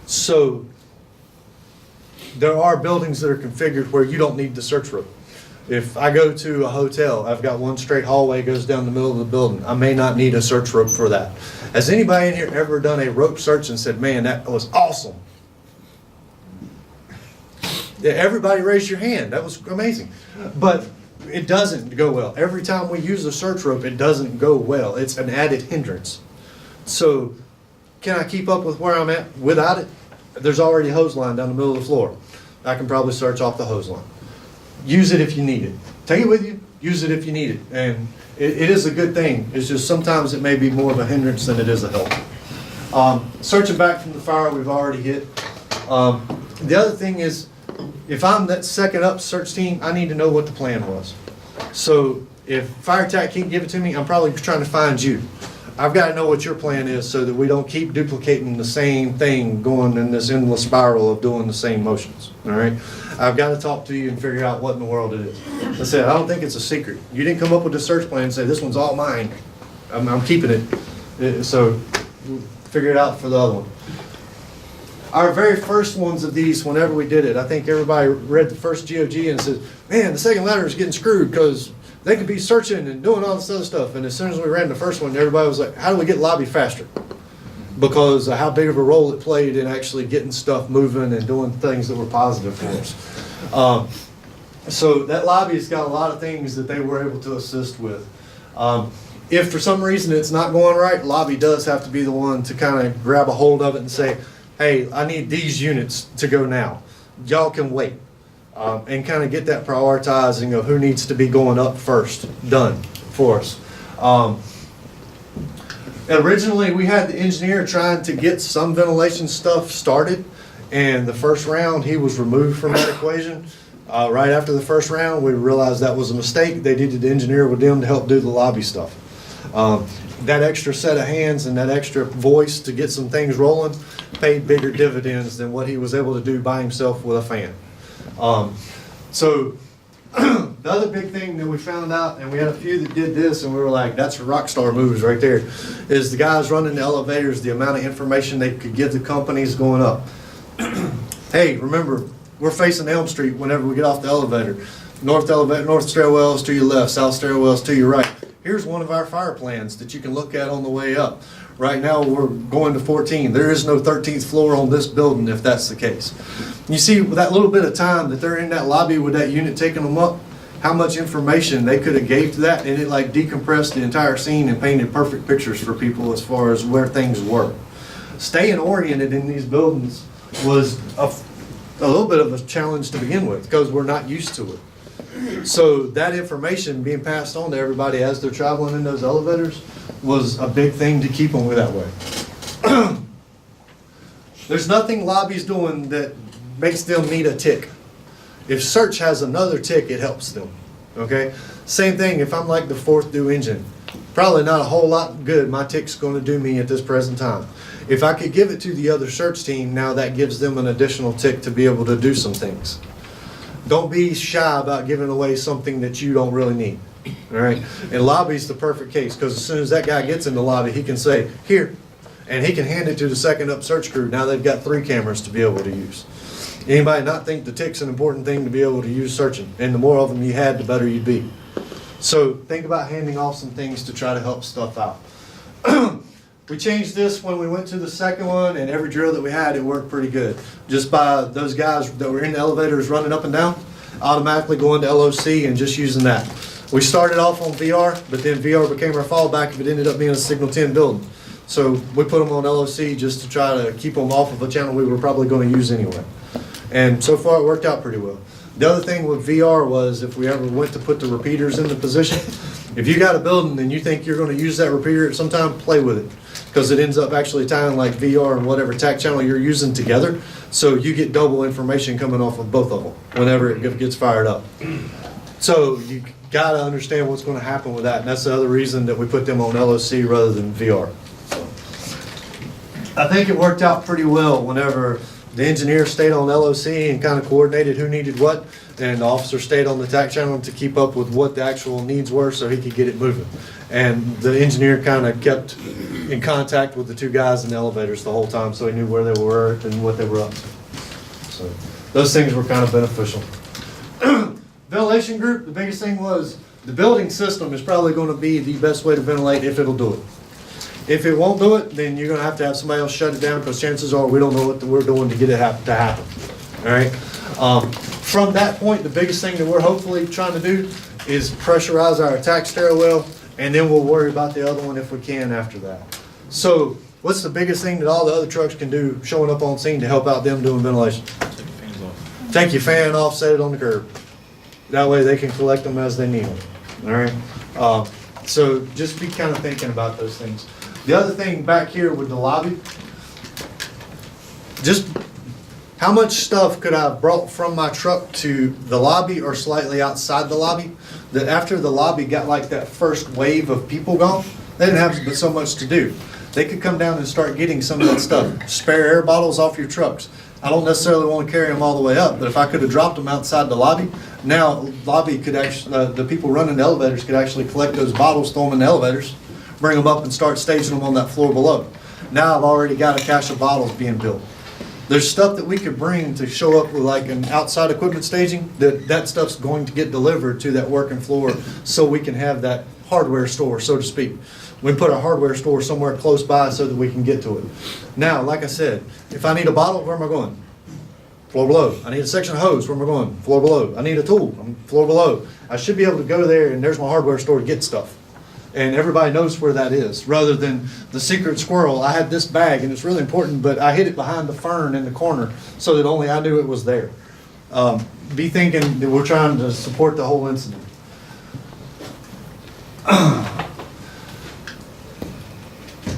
So there are buildings that are configured where you don't need the search rope. If I go to a hotel, I've got 1 straight hallway goes down the middle of the building. I may not need a search rope for that. Has anybody in here ever done a rope search and said, man, that was awesome? Yeah, everybody raise your hand. That was amazing. But it doesn't go well. Every time we use a search rope, it doesn't go well. It's an added hindrance. So can I keep up with where I'm at without it? There's already a hose line down the middle of the floor. I can probably search off the hose line. Use it if you need it. Take it with you. Use it if you need it. And it is a good thing. It's just sometimes it may be more of a hindrance than it is a help. Searching back from the fire, we've already hit. The other thing is, if I'm that second up search team, I need to know what the plan was. So if fire tech can't give it to me, I'm probably trying to find you. I've got to know what your plan is so that we don't keep duplicating the same thing, going in this endless spiral of doing the same motions, all right? I've got to talk to you and figure out what in the world it is. I said, I don't think it's a secret. You didn't come up with a search plan and say, this one's all mine. I'm keeping it. So figure it out for the other one. Our very first ones of these, whenever we did it, I think everybody read the first GOG and said, man, the second ladder is getting screwed because they could be searching and doing all this other stuff. And as soon as we ran the first one, everybody was like, how do we get lobby faster? Because of how big of a role it played in actually getting stuff moving and doing things that were positive for us. So that lobby's got a lot of things that they were able to assist with. If for some reason it's not going right, lobby does have to be the one to kind of grab a hold of it and say, hey, I need these units to go now. Y'all can wait. And kind of get that prioritizing of who needs to be going up first done for us. Originally, we had the engineer trying to get some ventilation stuff started, and the first round, he was removed from that equation. Right after the first round, we realized that was a mistake. They needed the engineer with them to help do the lobby stuff. That extra set of hands and that extra voice to get some things rolling paid bigger dividends than what he was able to do by himself with a fan. So the other big thing that we found out, and we had a few that did this, and we were like, that's rock star moves right there, is the guys running the elevators, the amount of information they could give the companies going up. Hey, remember, we're facing Elm Street whenever we get off the elevator. North stairwells to your left, south stairwells to your right. Here's one of our fire plans that you can look at on the way up. Right now we're going to 14. There is no 13th floor on this building if that's the case. You see with that little bit of time that they're in that lobby with that unit taking them up, how much information they could have gave to that, and it like decompressed the entire scene and painted perfect pictures for people as far as where things were. Staying oriented in these buildings was a little bit of a challenge to begin with because we're not used to it. So that information being passed on to everybody as they're traveling in those elevators was a big thing to keep them that way. There's nothing lobby's doing that makes them need a tick. If search has another tick, it helps them. Okay? Same thing if I'm like the fourth due engine. Probably not a whole lot good my tick's going to do me at this present time. If I could give it to the other search team, now that gives them an additional tick to be able to do some things. Don't be shy about giving away something that you don't really need. All right? And lobby's the perfect case, because as soon as that guy gets in the lobby, he can say, here, and he can hand it to the second up search crew. Now they've got 3 cameras to be able to use. Anybody not think the tick's an important thing to be able to use searching? And the more of them you had, the better you'd be. So think about handing off some things to try to help stuff out. We changed this when we went to the second one, and every drill that we had, it worked pretty good. Just by those guys that were in the elevators running up and down, automatically going to LOC and just using that. We started off on VR, but then VR became our fallback if it ended up being a Signal 10 building. So we put them on LOC just to try to keep them off of a channel we were probably going to use anyway. And so far it worked out pretty well. The other thing with VR was if we ever went to put the repeaters in the position, if you got a building and you think you're going to use that repeater at some time, play with it. Because it ends up actually tying like VR and whatever TAC channel you're using together. So you get double information coming off of both of them whenever it gets fired up. So you got to understand what's going to happen with that. And that's the other reason that we put them on LOC rather than VR. I think it worked out pretty well whenever the engineer stayed on LOC and kind of coordinated who needed what, and the officer stayed on the TAC channel to keep up with what the actual needs were so he could get it moving. And the engineer kind of kept in contact with the 2 guys in the elevators the whole time so he knew where they were and what they were up to. So those things were kind of beneficial. Ventilation group, the biggest thing was the building system is probably going to be the best way to ventilate if it'll do it. If it won't do it, then you're going to have somebody else shut it down because chances are we don't know what we're doing to get it to happen. All right. From that point, the biggest thing that we're hopefully trying to do is pressurize our attack stairwell, and then we'll worry about the other one if we can after that. So what's the biggest thing that all the other trucks can do showing up on scene to help out them doing ventilation? Take your fans off. Take your fan off, set it on the curb. That way they can collect them as they need them. All right. So just be kind of thinking about those things. The other thing back here with the lobby, just how much stuff could I have brought from my truck to the lobby or slightly outside the lobby, that after the lobby got like that first wave of people gone, they didn't have but so much to do. They could come down and start getting some of that stuff. Spare air bottles off your trucks. I don't necessarily want to carry them all the way up, but if I could have dropped them outside the lobby, now lobby could actually, the people running the elevators could actually collect those bottles, throw them in the elevators, bring them up and start staging them on that floor below. Now I've already got a cache of bottles being built. There's stuff that we could bring to show up with like an outside equipment staging, that stuff's going to get delivered to that working floor so we can have that hardware store, so to speak. We put a hardware store somewhere close by so that we can get to it. Now, like I said, if I need a bottle, where am I going? Floor below. I need a section of hose, where am I going? Floor below. I need a tool, floor below. I should be able to go there and there's my hardware store to get stuff. And everybody knows where that is, rather than the secret squirrel. I had this bag, and it's really important, but I hid it behind the fern in the corner so that only I knew it was there. Be thinking that we're trying to support the whole incident.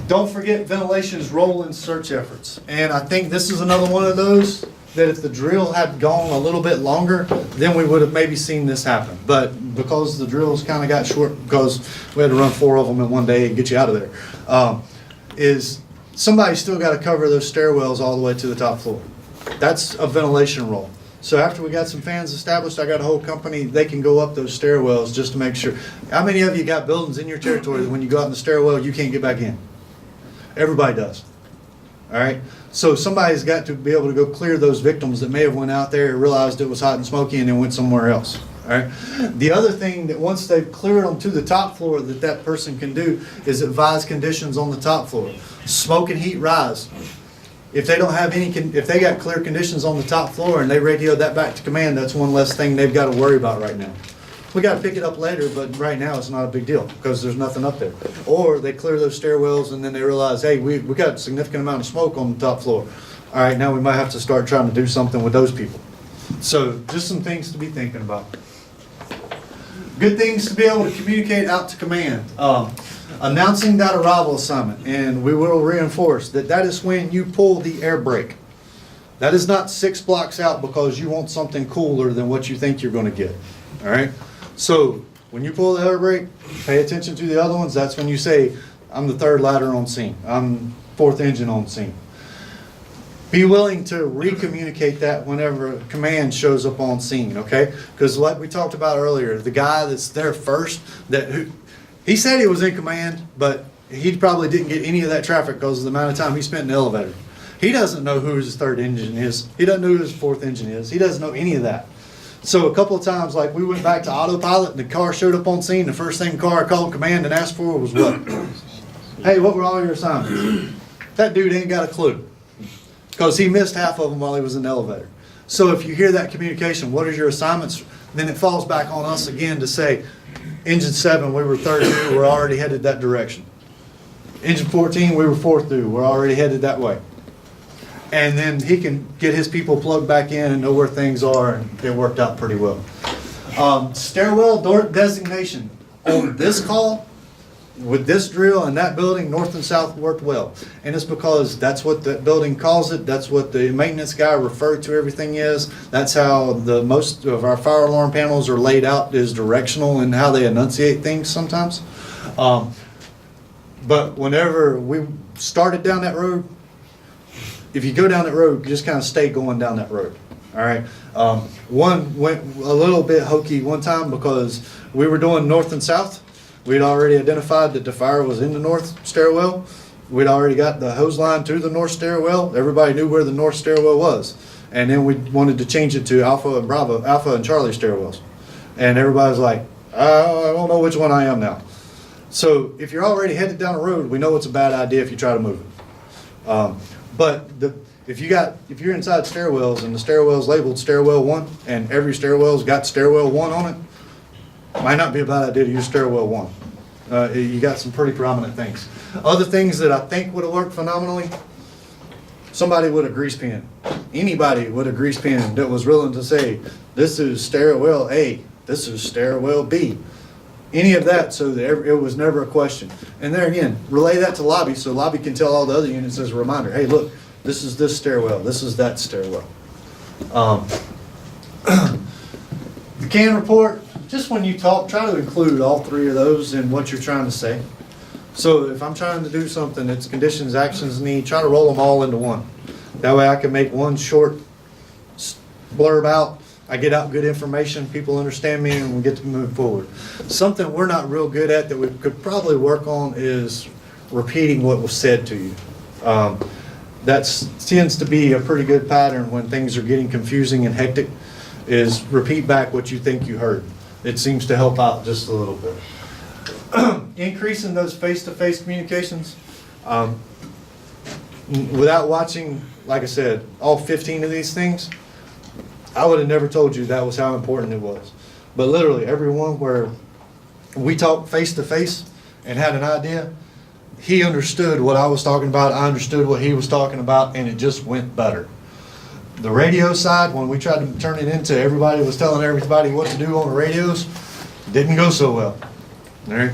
Don't forget ventilation's role in search efforts. And I think this is another one of those that if the drill had gone a little bit longer, then we would have maybe seen this happen. But because the drills kind of got short, because we had to run 4 of them in one day and get you out of there, is somebody's still got to cover those stairwells all the way to the top floor. That's a ventilation role. So after we got some fans established, I got a whole company, they can go up those stairwells just to make sure. How many of you got buildings in your territory that when you go out in the stairwell, you can't get back in? Everybody does. All right? So somebody's got to be able to go clear those victims that may have went out there, realized it was hot and smoky, and then went somewhere else. All right? The other thing that once they've cleared them to the top floor that person can do is advise conditions on the top floor. Smoke and heat rise. If they don't have if they got clear conditions on the top floor and they radioed that back to command, that's one less thing they've got to worry about right now. We got to pick it up later, but right now it's not a big deal because there's nothing up there. Or they clear those stairwells and then they realize, hey, we got a significant amount of smoke on the top floor. All right, now we might have to start trying to do something with those people. So just some things to be thinking about. Good things to be able to communicate out to command. Announcing that arrival assignment, and we will reinforce that is when you pull the air brake. That is not 6 blocks out because you want something cooler than what you think you're going to get. All right? So When you pull the air brake, pay attention to the other ones. That's when you say, I'm the third ladder on scene. I'm fourth engine on scene. Be willing to re-communicate that whenever a command shows up on scene, okay? Because like we talked about earlier, the guy that's there first, he said he was in command, but he probably didn't get any of that traffic because of the amount of time he spent in the elevator. He doesn't know who his third engine is. He doesn't know who his fourth engine is. He doesn't know any of that. So a couple of times, like we went back to autopilot, and the car showed up on scene. The first thing the car called command and asked for was what? Hey, what were all your assignments? That dude ain't got a clue because he missed half of them while he was in the elevator. So if you hear that communication, what are your assignments? Then it falls back on us again to say, engine 7, we were third due, we're already headed that direction. Engine 14, we were fourth due, we're already headed that way. And then he can get his people plugged back in and know where things are, and it worked out pretty well. Stairwell door designation on this call, with this drill and that building, north and south worked well. And it's because that's what the building calls it, that's what the maintenance guy referred to everything is. That's how the most of our fire alarm panels are laid out, is directional in how they enunciate things sometimes. But whenever we started down that road, if you go down that road, just kind of stay going down that road. All right. One went a little bit hokey one time because we were doing north and south. We'd already identified that the fire was in the north stairwell. We'd already got the hose line to the north stairwell. Everybody knew where the north stairwell was. And then we wanted to change it to Alpha and Charlie stairwells. And everybody was like, I don't know which one I am now. So if you're already headed down the road, we know it's a bad idea if you try to move it. But if you're inside stairwells and the stairwell's labeled stairwell 1 and every stairwell's got stairwell 1 on it, might not be a bad idea to use stairwell 1. You got some pretty prominent things. Other things that I think would have worked phenomenally, somebody with a grease pen. Anybody with a grease pen that was willing to say, this is stairwell A, this is stairwell B. Any of that, so that it was never a question. And there again, relay that to lobby so lobby can tell all the other units as a reminder, hey look, this is this stairwell, this is that stairwell. The CAN report, just when you talk, try to include all 3 of those in what you're trying to say. So if I'm trying to do something, it's conditions, actions, need, try to roll them all into one. That way I can make one short blurb out, I get out good information, people understand me, and we get to move forward. Something we're not real good at that we could probably work on is repeating what was said to you. That tends to be a pretty good pattern when things are getting confusing and hectic, is repeat back what you think you heard. It seems to help out just a little bit. Increasing those face-to-face communications. Without watching, like I said, all 15 of these things, I would have never told you that was how important it was. But literally every one where we talked face-to-face and had an idea, he understood what I was talking about, I understood what he was talking about, and it just went better. The radio side, when we tried to turn it into everybody was telling everybody what to do on the radios, didn't go so well. All right.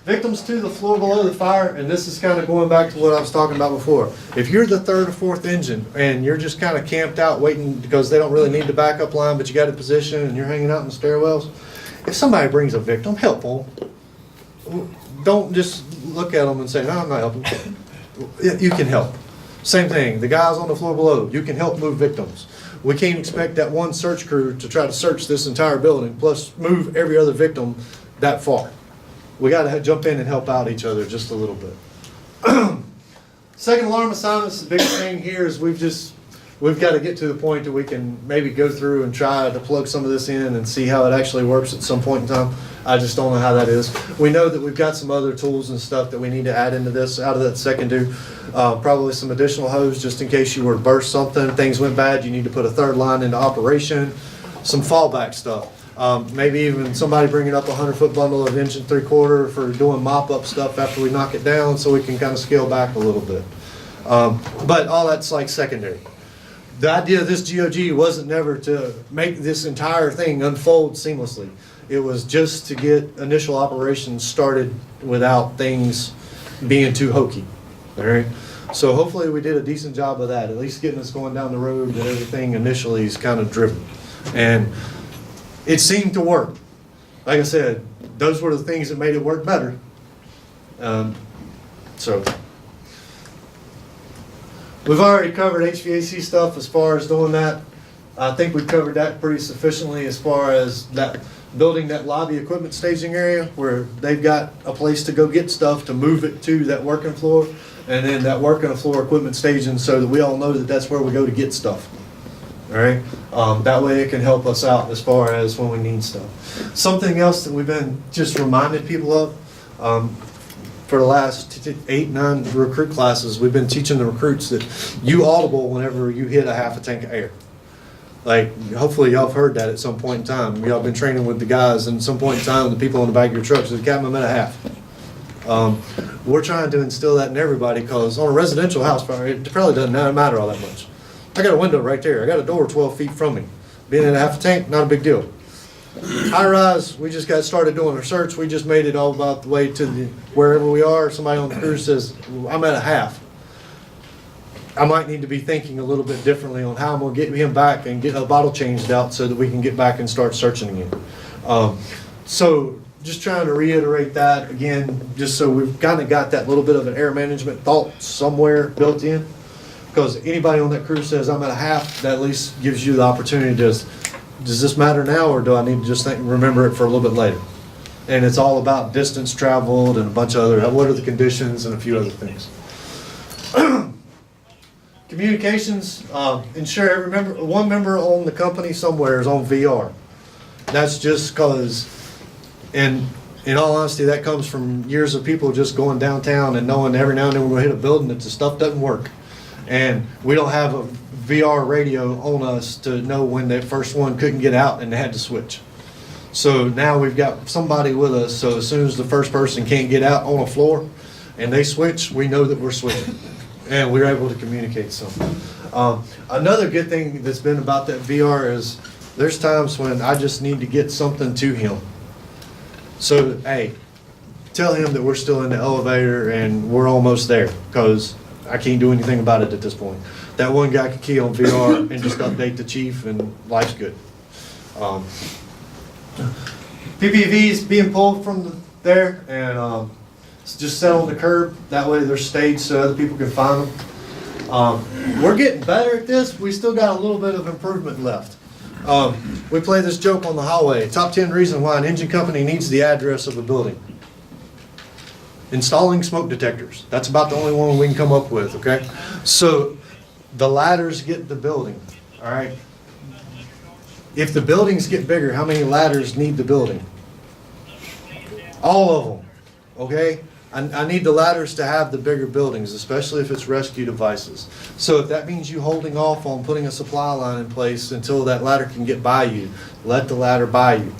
Victims to the floor below the fire, and this is kind of going back to what I was talking about before. If you're the third or fourth engine and you're just kind of camped out waiting because they don't really need the backup line, but you got a position and you're hanging out in the stairwells, if somebody brings a victim, help them. Don't just look at them and say, no, I'm not helping. You can help. Same thing, the guys on the floor below, you can help move victims. We can't expect that one search crew to try to search this entire building, plus move every other victim that far. We got to jump in and help out each other just a little bit. Second alarm assignments, the big thing here is we've got to get to the point that we can maybe go through and try to plug some of this in and see how it actually works at some point in time. I just don't know how that is. We know that we've got some other tools and stuff that we need to add into this out of that second due. Probably some additional hose just in case you were to burst something, things went bad, you need to put a third line into operation. Some fallback stuff. Maybe even somebody bringing up a 100-foot bundle of inch and 3/4 for doing mop-up stuff after we knock it down so we can kind of scale back a little bit. But all that's like secondary. The idea of this GOG wasn't never to make this entire thing unfold seamlessly. It was just to get initial operations started without things being too hokey. All right. So hopefully we did a decent job of that, at least getting us going down the road that everything initially is kind of driven. And it seemed to work. Like I said, those were the things that made it work better. So we've already covered HVAC stuff as far as doing that. I think we've covered that pretty sufficiently as far as that building that lobby equipment staging area where they've got a place to go get stuff to move it to that working floor, and then that working floor equipment staging so that we all know that that's where we go to get stuff. All right, that way it can help us out as far as when we need stuff. Something else that we've been just reminding people of, for the last 8, 9 recruit classes, we've been teaching the recruits that you audible whenever you hit a half a tank of air. Like, hopefully y'all have heard that at some point in time. Y'all been training with the guys, and at some point in time, the people on the back of your trucks said, Captain, I'm at a half. We're trying to instill that in everybody, because on a residential house fire, it probably doesn't matter all that much. I got a window right there. I got a door 12 feet from me. Being at a half a tank, not a big deal. High rise, we just got started doing our search. We just made it all about the way to wherever we are. Somebody on the crew says, I'm at a half. I might need to be thinking a little bit differently on how I'm going to get him back and get a bottle changed out so that we can get back and start searching again. So just trying to reiterate that again, just so we've kind of got that little bit of an air management thought somewhere built in. Because anybody on that crew says I'm at a half, that at least gives you the opportunity to just, does this matter now, or do I need to just remember it for a little bit later? And it's all about distance traveled and a bunch of other, what are the conditions and a few other things. Communications, ensure every one member on the company somewhere is on VR. That's just because, in all honesty, that comes from years of people just going downtown and knowing every now and then we're going to hit a building that the stuff doesn't work. And we don't have a VR radio on us to know when that first one couldn't get out and they had to switch. So now we've got somebody with us, so as soon as the first person can't get out on a floor and they switch, we know that we're switching. And we're able to communicate something. Another good thing that's been about that VR is there's times when I just need to get something to him. So, hey, tell him that we're still in the elevator and we're almost there, because I can't do anything about it at this point. That one guy can key on VR and just update the chief, and life's good. PPVs being pulled from there and just set on the curb. That way they're staged so other people can find them. We're getting better at this. We still got a little bit of improvement left. We play this joke on the hallway. Top 10 reasons why an engine company needs the address of a building. Installing smoke detectors. That's about the only one we can come up with, okay? So the ladders get the building, all right? If the buildings get bigger, how many ladders need the building? All of them, okay? I need the ladders to have the bigger buildings, especially if it's rescue devices. So if that means you holding off on putting a supply line in place until that ladder can get by you, let the ladder by you.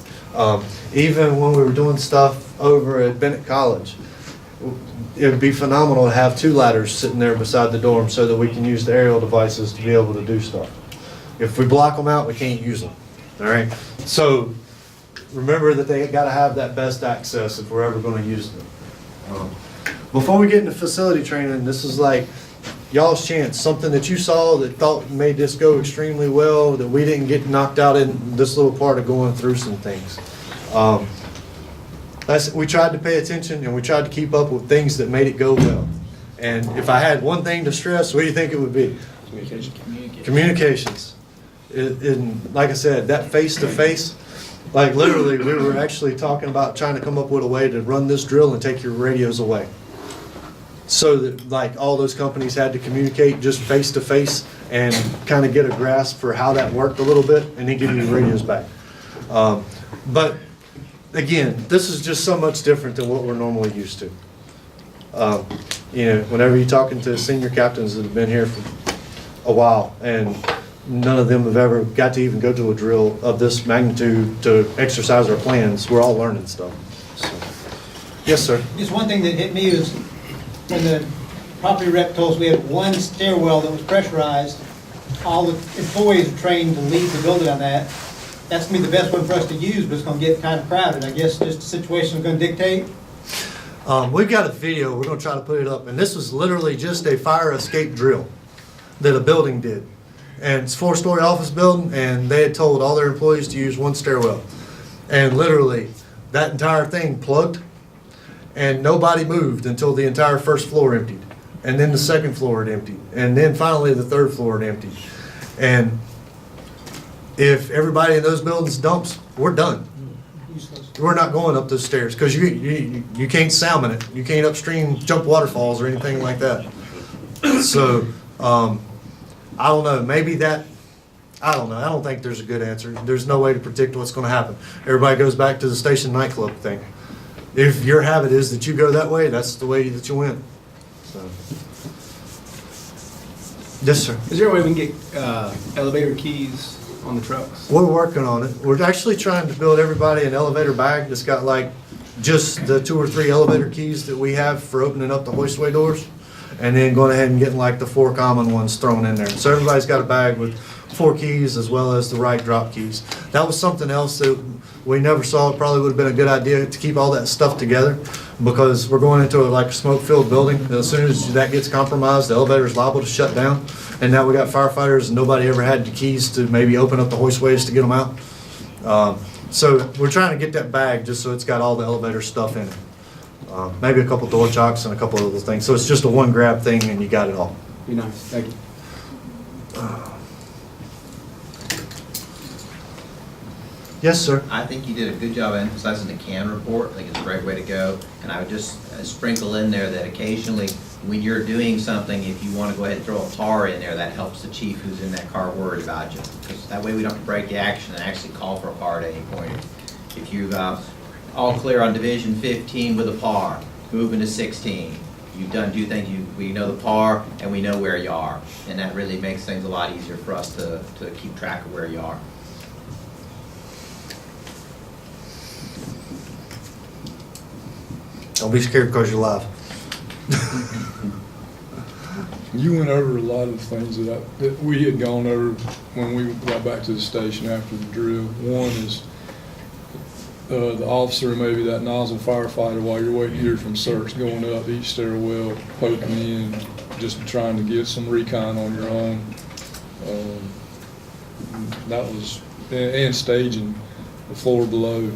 Even when we were doing stuff over at Bennett College, it would be phenomenal to have 2 ladders sitting there beside the dorm so that we can use the aerial devices to be able to do stuff. If we block them out, we can't use them. All right. So remember that they got to have that best access if we're ever going to use them. Before we get into facility training, this is like y'all's chance. Something that you saw that thought made this go extremely well, that we didn't get knocked out in this little part of going through some things. We tried to pay attention and we tried to keep up with things that made it go well. And if I had one thing to stress, what do you think it would be? Communications. Like I said, that face-to-face, like literally we were actually talking about trying to come up with a way to run this drill and take your radios away. So that like all those companies had to communicate just face-to-face and kind of get a grasp for how that worked a little bit and then give you the radios back. But again, this is just so much different than what we're normally used to. Whenever you're talking to senior captains that have been here for a while, and none of them have ever got to even go to a drill of this magnitude to exercise our plans, we're all learning stuff. So, yes, sir. Just one thing that hit me is when the property rep told us we had one stairwell that was pressurized, all the employees are trained to leave the building on that. That's going to be the best one for us to use, but it's going to get kind of crowded. I guess just the situation is going to dictate. We've got a video. We're going to try to put it up. And this was literally just a fire escape drill that a building did. and it's a 4-story office building, and they had told all their employees to use one stairwell. And literally, that entire thing plugged, and nobody moved until the entire first floor emptied. And then the second floor had emptied. And then finally the third floor had emptied. And if everybody in those buildings dumps, we're done. We're not going up those stairs, because you can't salmon it. You can't upstream jump waterfalls or anything like that. So, I don't know, maybe that, I don't know. I don't think there's a good answer. There's no way to predict what's going to happen. Everybody goes back to the station nightclub thing. If your habit is that you go that way, that's the way that you win. So. Yes, sir. Is there a way we can get elevator keys on the trucks? We're working on it. We're actually trying to build everybody an elevator bag that's got like just the 2 or 3 elevator keys that we have for opening up the hoistway doors, and then going ahead and getting like the 4 common ones thrown in there. So everybody's got a bag with 4 keys as well as the right drop keys. That was something else that we never saw. It probably would have been a good idea to keep all that stuff together, because we're going into like a smoke-filled building. And as soon as that gets compromised, the elevator is liable to shut down. And now we got firefighters, and nobody ever had the keys to maybe open up the hoistways to get them out. So we're trying to get that bag just so it's got all the elevator stuff in it. Maybe a couple door chocks and a couple of little things. So it's just a one grab thing and you got it all. Be nice. Thank you. Yes, sir. I think you did a good job emphasizing the CAN report. I think it's a great way to go. And I would just sprinkle in there that occasionally when you're doing something, if you want to go ahead and throw a par in there, that helps the chief who's in that car worried about you. Because that way we don't have to break the action and actually call for a par at any point. If you all clear on Division 15 with a par, moving to 16, you've done 2 things. We know the par and we know where you are. And that really makes things a lot easier for us to keep track of where you are. Don't be scared because you're live. You went over a lot of the things that we had gone over when we got back to the station after the drill. One is the officer, maybe that nozzle firefighter, while you're waiting to hear from search, going up each stairwell, poking in, just trying to get some recon on your own. That was, and staging the floor below,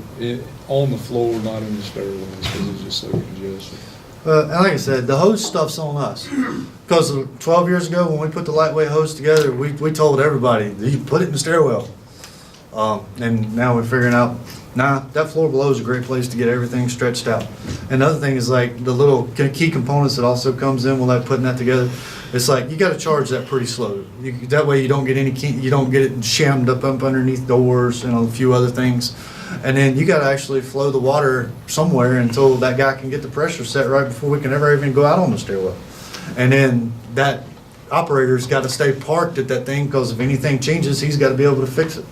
on the floor, not in the stairwells, because it's just so congested. And like I said, the hose stuff's on us. Because 12 years ago when we put the lightweight hose together, we told everybody, you put it in the stairwell. And now we're figuring out, nah, that floor below is a great place to get everything stretched out. And the other thing is like the little key components that also comes in when putting that together. It's like you got to charge that pretty slow. That way you don't get you don't get it shammed up underneath doors and a few other things. And then you got to actually flow the water somewhere until that guy can get the pressure set right before we can ever even go out on the stairwell. And then that operator's got to stay parked at that thing, because if anything changes, he's got to be able to fix it.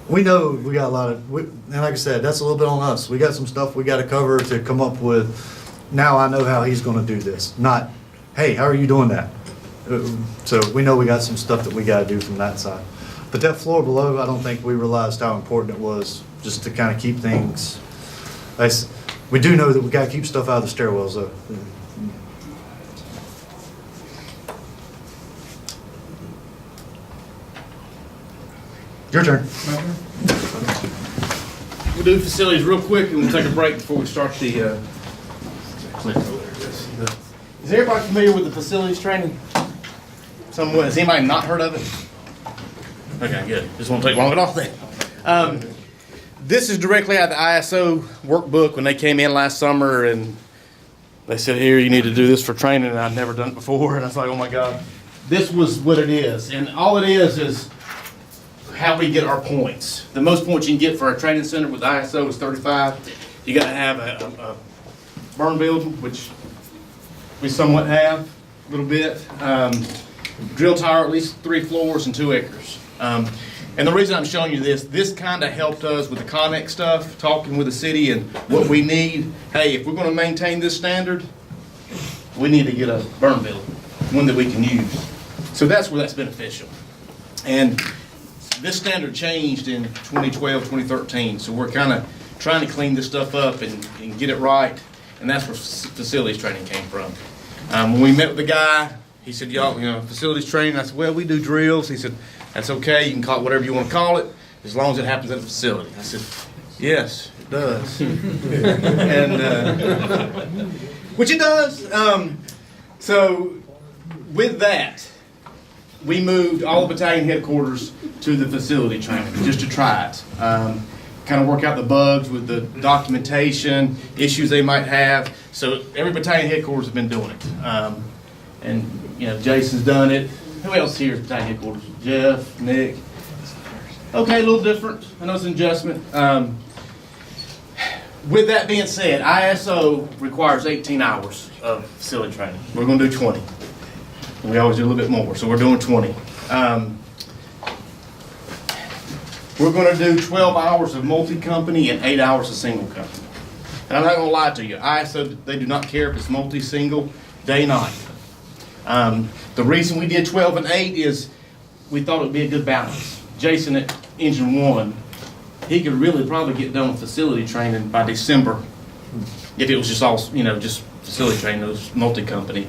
We know we got a lot of, and like I said, that's a little bit on us. We got some stuff we got to cover to come up with. Now I know how he's going to do this. Not, hey, how are you doing that? So we know we got some stuff that we got to do from that side. But that floor below, I don't think we realized how important it was just to kind of keep things. We do know that we got to keep stuff out of the stairwells, though. Your turn. We'll do facilities real quick and we'll take a break before we start the Is everybody familiar with the facilities training? Somewhat. Has anybody not heard of it? Okay, good. Just won't take long at all then. This is directly out of the ISO workbook when they came in last summer and they said, here, you need to do this for training, and I'd never done it before. And I was like, oh my God. This was what it is. And all it is how we get our points. The most points you can get for a training center with ISO is 35. You got to have a burn building, which we somewhat have a little bit. Drill tower, at least 3 floors and 2 acres. And the reason I'm showing you this kind of helped us with the Connex stuff, talking with the city and what we need. Hey, if we're going to maintain this standard, we need to get a burn building, one that we can use. So that's where that's beneficial. And this standard changed in 2012, 2013. So we're kind of trying to clean this stuff up and get it right. And that's where facilities training came from. When we met with the guy, he said, y'all, facilities training. I said, well, we do drills. He said, that's okay. You can call it whatever you want to call it, as long as it happens at the facility. I said, yes, it does. And, which it does. So with that, we moved all the battalion headquarters to the facility training just to try it. Kind of work out the bugs with the documentation, issues they might have. So every battalion headquarters have been doing it. And Jason's done it. Who else here is battalion headquarters? Jeff, Nick. Okay, a little different. I know it's an adjustment. With that being said, ISO requires 18 hours of facility training. We're going to do 20. We always do a little bit more, so we're doing 20. We're going to do 12 hours of multi-company and 8 hours of single company. And I'm not going to lie to you. ISO, they do not care if it's multi-single, day, night. The reason we did 12 and 8 is we thought it would be a good balance. Jason at Engine 1, he could really probably get done with facility training by December if it was just all, just facility training, it was multi-company,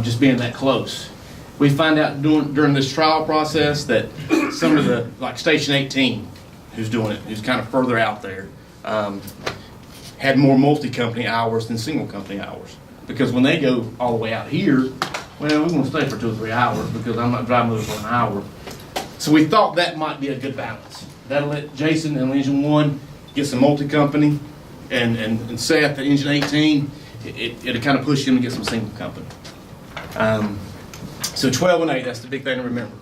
just being that close. We find out during this trial process that some of the, like Station 18, who's doing it, who's kind of further out there, had more multi-company hours than single company hours. Because when they go all the way out here, well, we're going to stay for 2 or 3 hours because I'm not driving over for an hour. So we thought that might be a good balance. That'll let Jason and Engine 1 get some multi-company, and Seth at Engine 18, it'll kind of push him to get some single company. So 12 and 8, that's the big thing to remember.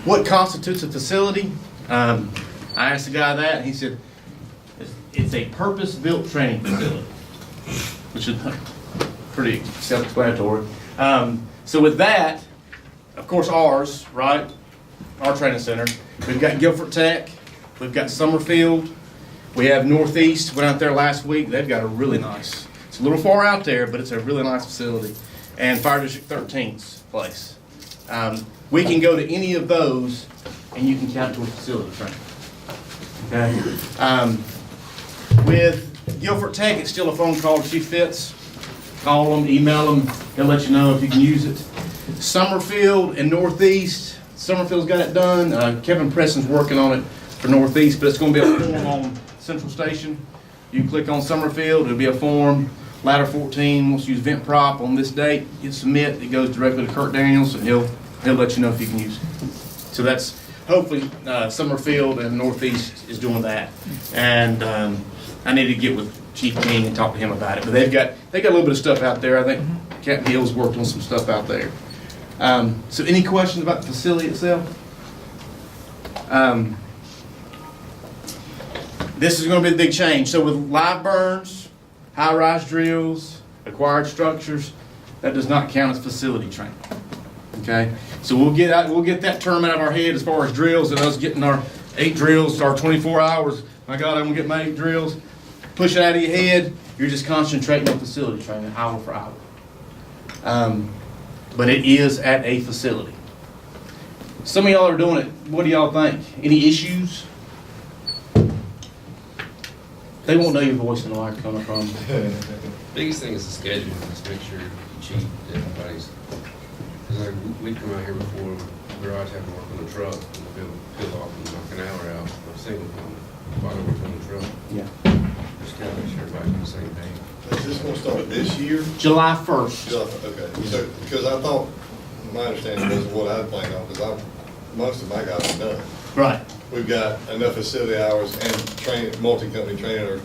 What constitutes a facility? I asked the guy that, and he said, it's a purpose-built training facility, which is pretty self-explanatory. So with that, of course ours, right? Our training center. We've got Guilford Tech. We've got Summerfield. We have Northeast. Went out there last week. They've got a really nice, it's a little far out there, but it's a really nice facility. And Fire District 13's place. We can go to any of those, and you can count towards facility training. Okay. With Guilford Tech, it's still a phone call to see fits. Call them, email them. They'll let you know if you can use it. Summerfield and Northeast. Summerfield's got it done. Kevin Preston's working on it for Northeast, but it's going to be a form on Central Station. You click on Summerfield, it'll be a form. Ladder 14 wants to use vent prop on this date. You submit, it goes directly to Kurt Daniels, and he'll let you know if you can use it. So that's hopefully Summerfield and Northeast is doing that. And I need to get with Chief King and talk to him about it. But they got a little bit of stuff out there. I think Captain Hill's worked on some stuff out there. So any questions about the facility itself? This is going to be a big change. So with live burns, high-rise drills, acquired structures, that does not count as facility training. Okay, so we'll get that term out of our head as far as drills and us getting our 8 drills, our 24 hours. My God, I'm gonna get my 8 drills. Push it out of your head. You're just concentrating on facility training, hour for hour. But it is at a facility. Some of y'all are doing it. What do y'all think? Any issues? They won't know your voice in the microphone, I promise. Biggest thing is the schedule. Just make sure you cheat everybody's. Because we'd come out here before, we're always having to work on the truck and peel off and knock an hour out of single company while we work on the truck. Yeah. Just gotta make sure everybody's on the same page. Is this gonna start this year? July 1st. Okay, so, because I thought, my understanding was what I'd planned on, because most of my guys are done. Right. We've got enough facility hours and training, multi-company training or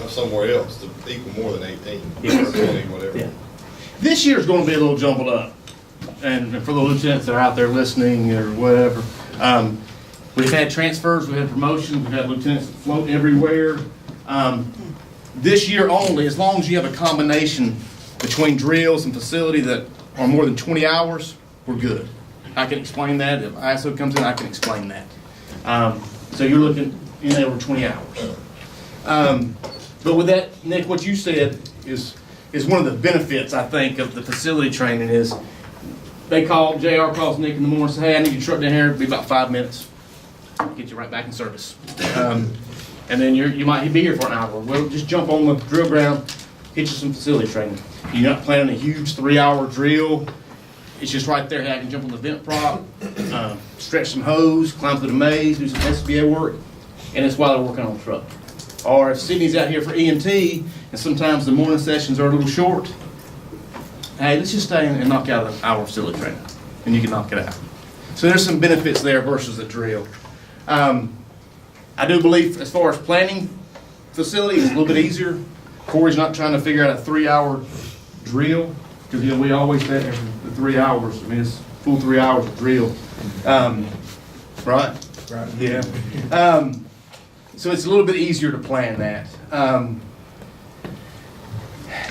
somewhere else to equal more than 18, Yes. or 20, whatever. Yeah. This year's going to be a little jumbled up. And for the lieutenants that are out there listening or whatever, we've had transfers, we've had promotions, we've had lieutenants float everywhere. This year only, as long as you have a combination between drills and facility that are more than 20 hours, we're good. I can explain that. If ISO comes in, I can explain that. So you're looking in over 20 hours. But with that, Nick, what you said is one of the benefits, I think, of the facility training is JR calls Nick in the morning and says, hey, I need your truck down here. It'll be about 5 minutes. Get you right back in service. and then you might be here for an hour. Well, just jump on the drill ground, get you some facility training. You're not planning a huge 3-hour drill. It's just right there. Hey, I can jump on the vent prop, stretch some hose, climb through the maze, do some SBA work, and it's while they're working on the truck. Or if Sydney's out here for EMT, and sometimes the morning sessions are a little short, hey, let's just stay and knock out an hour of facility training, and you can knock it out. So there's some benefits there versus the drill. I do believe as far as planning facilities, it's a little bit easier. Corey's not trying to figure out a 3-hour drill, because we always say the 3 hours. I mean, it's full 3 hours of drill. Right? Right. Yeah. So it's a little bit easier to plan that.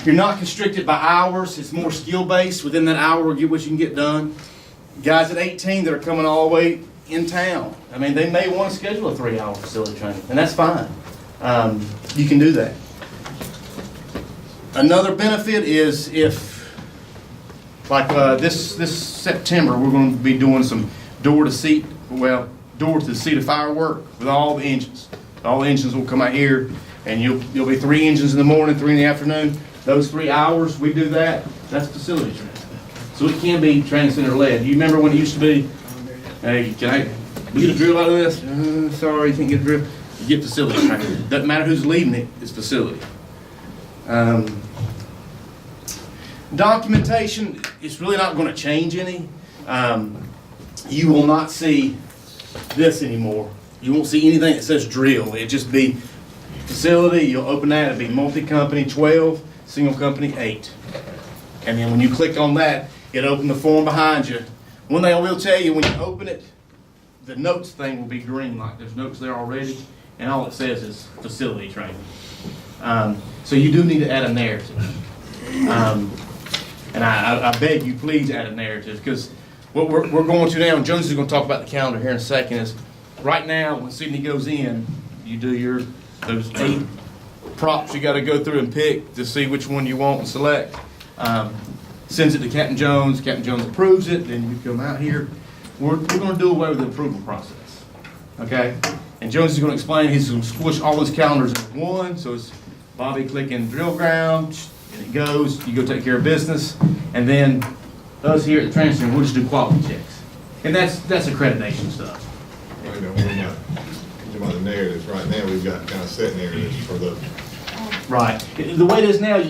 You're not constricted by hours. It's more skill-based. Within that hour, get what you can get done. Guys at 18 that are coming all the way in town, I mean, they may want to schedule a 3-hour facility training, and that's fine. You can do that. Another benefit is if, like this September, we're going to be doing some door to the seat of firework with all the engines. All the engines will come out here, and you'll be 3 engines in the morning, 3 in the afternoon. Those 3 hours we do that, that's facility training. So it can be training center led. You remember when it used to be, hey, can we get a drill out of this? Sorry, you can't get a drill. You get facility training. Doesn't matter who's leading it, it's facility. Documentation is really not going to change any. You will not see this anymore. You won't see anything that says drill. It'll just be facility. You'll open that. It'll be multi-company 12, single company 8. And then when you click on that, it'll open the form behind you. One thing I will tell you, when you open it, the notes thing will be green, like there's notes there already, and all it says is facility training. So you do need to add a narrative. And I beg you, please add a narrative, because what we're going to now, and Jones is going to talk about the calendar here in a second, is right now when Sydney goes in, you do those 8 props you got to go through and pick to see which one you want and select. Sends it to Captain Jones approves it, then you come out here. We're going to do away with the approval process, okay? And Jones is going to explain, he's going to squish all his calendars in one, so it's Bobby clicking drill ground, and it goes, you go take care of business, and then us here at the training center, we'll just do quality checks. And that's accreditation stuff. Right, now, what about the narratives? Right now, we've got kind of set narratives for the... Right. The way it is now,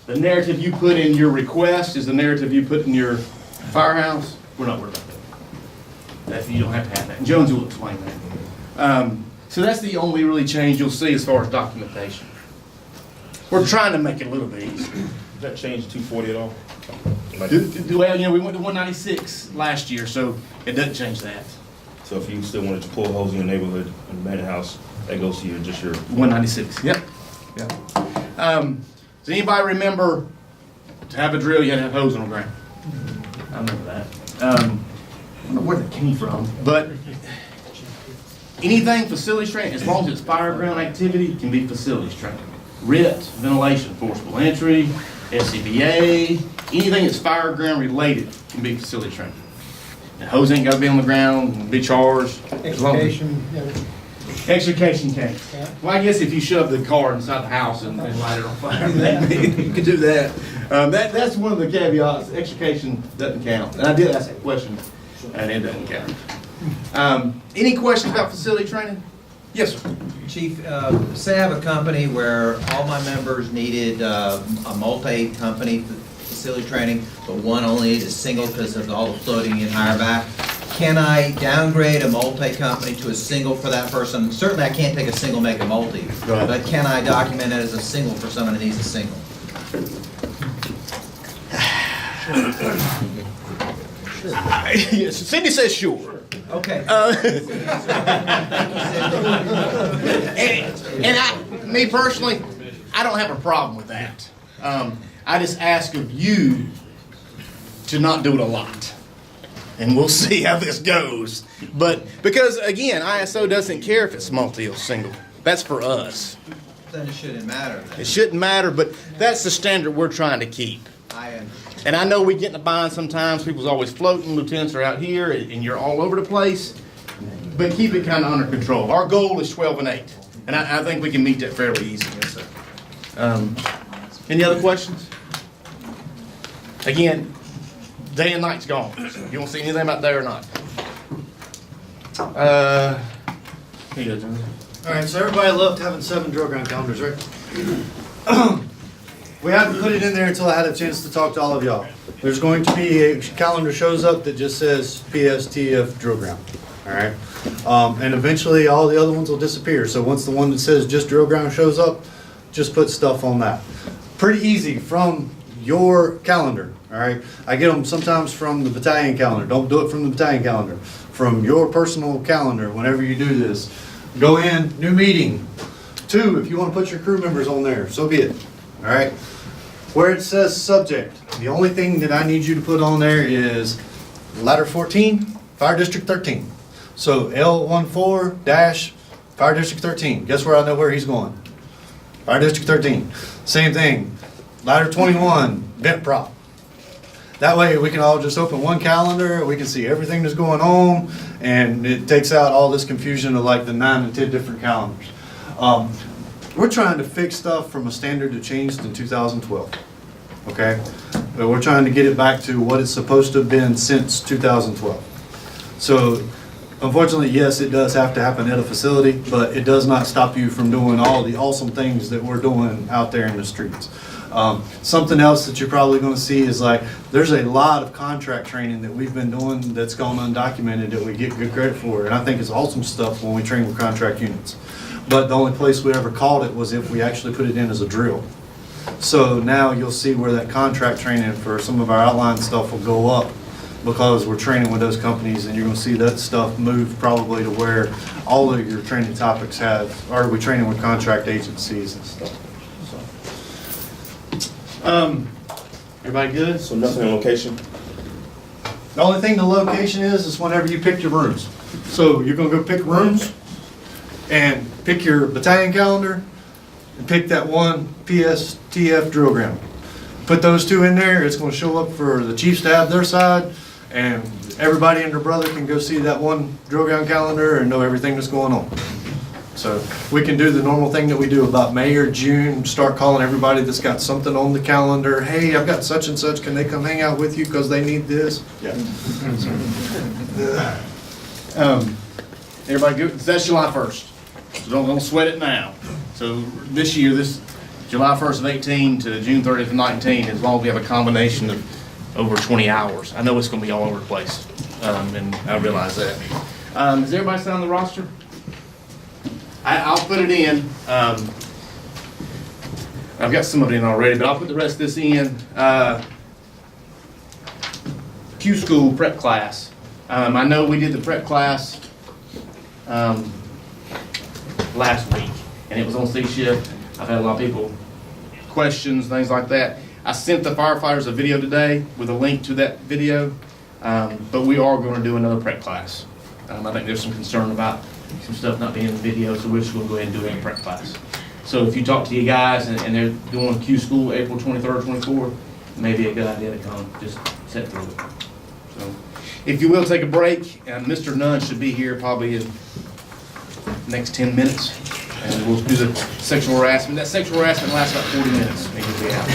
the narrative you put in your request is the narrative you put in your firehouse. We're not worried about that. You don't have to have that. And Jones will explain that. So that's the only really change you'll see as far as documentation. We're trying to make it a little bit easier. Does that change 240 at all? Well, we went to 196 last year, so it doesn't change that. So if you still wanted to pull holes in your neighborhood in the manor house, that goes to your 196. Yep. Does anybody remember to have a drill you had to have hose on the ground? I remember that. I don't know where that came from, but anything facilities training, as long as it's fire ground activity, can be facilities training. RIT, ventilation, forcible entry, SCBA, anything that's fire ground related can be facility training. The hose ain't got to be on the ground, and be charged. Extrication. Extrication can't. Yeah. Well, I guess if you shove the car inside the house and light it on fire, you could do that. That's one of the caveats. Extrication doesn't count. And I did ask that question, and it doesn't count. Any questions about facility training? Yes, sir. Chief, say I have a company where all my members needed a multi-company facility training, but one only is single because of all the floating in higher back. Can I downgrade a multi-company to a single for that person? Certainly I can't take a single, make a multi, but can I document it as a single for someone that needs a single? Yes, Cindy says sure. Okay. Me personally, I don't have a problem with that. I just ask of you to not do it a lot. And we'll see how this goes. But because, again, ISO doesn't care if it's multi or single. That's for us. Then it shouldn't matter. It shouldn't matter, but that's the standard we're trying to keep. And I know we get in a bind sometimes. People's always floating. Lieutenants are out here, and you're all over the place. But keep it kind of under control. Our goal is 12 and 8. And I think we can meet that fairly easy. Yes, sir. Any other questions? Again, day and night's gone. So you won't see anything out there or not. Here you go, John. All right, so everybody loved having 7 drill ground calendars, right? We haven't put it in there until I had a chance to talk to all of y'all. There's going to be a calendar shows up that just says PSTF drill ground, all right? And eventually all the other ones will disappear. So once the one that says just drill ground shows up, just put stuff on that. Pretty easy from your calendar, all right? I get them sometimes from the battalion calendar. Don't do it from the battalion calendar. From your personal calendar, whenever you do this, go in, new meeting. 2, if you want to put your crew members on there, so be it, all right? Where it says subject, the only thing that I need you to put on there is ladder 14, Fire District 13. So L14 dash Fire District 13. Guess where I know where he's going? Fire District 13. Same thing, ladder 21, vent prop. That way we can all just open one calendar, we can see everything that's going on, and it takes out all this confusion of like the 9 and 10 different calendars. We're trying to fix stuff from a standard that changed in 2012, okay? But we're trying to get it back to what it's supposed to have been since 2012. So unfortunately, yes, it does have to happen at a facility, but it does not stop you from doing all the awesome things that we're doing out there in the streets. Something else that you're probably going to see is like, there's a lot of contract training that we've been doing that's gone undocumented that we get good credit for, and I think it's awesome stuff when we train with contract units. But the only place we ever called it was if we actually put it in as a drill. So now you'll see where that contract training for some of our outline stuff will go up because we're training with those companies, and you're going to see that stuff move probably to where all of your training topics have, or we're training with contract agencies and stuff. So, everybody good? So nothing in location? The only thing the location is whenever you pick your rooms. So you're going to go pick rooms and pick your battalion calendar and pick that one PSTF drill ground. Put those 2 in there. It's going to show up for the chiefs to have their side, and everybody and their brother can go see that one drill ground calendar and know everything that's going on. So we can do the normal thing that we do about May or June, start calling everybody that's got something on the calendar. Hey, I've got such and such. Can they come hang out with you because they need this? Yeah. Everybody good? That's July 1st. So don't sweat it now. So this year, this July 1st of 18 to June 30th of 19, as long as we have a combination of over 20 hours. I know it's going to be all over the place, and I realize that. Has everybody signed the roster? I'll put it in. I've got some of it in already, but I'll put the rest of this in. Q School prep class. I know we did the prep class last week, and it was on C shift. I've had a lot of people questions, things like that. I sent the firefighters a video today with a link to that video, but we are going to do another prep class. I think there's some concern about some stuff not being in the video, so we're just going to go ahead and do it in a prep class. So if you talk to you guys and they're doing Q School April 23rd, 24th, it may be a good idea to come just sit through it. So if you will take a break, Mr. Nunn should be here probably in the next 10 minutes. And we'll do the sexual harassment. That sexual harassment lasts about 40 minutes. And you'll be out.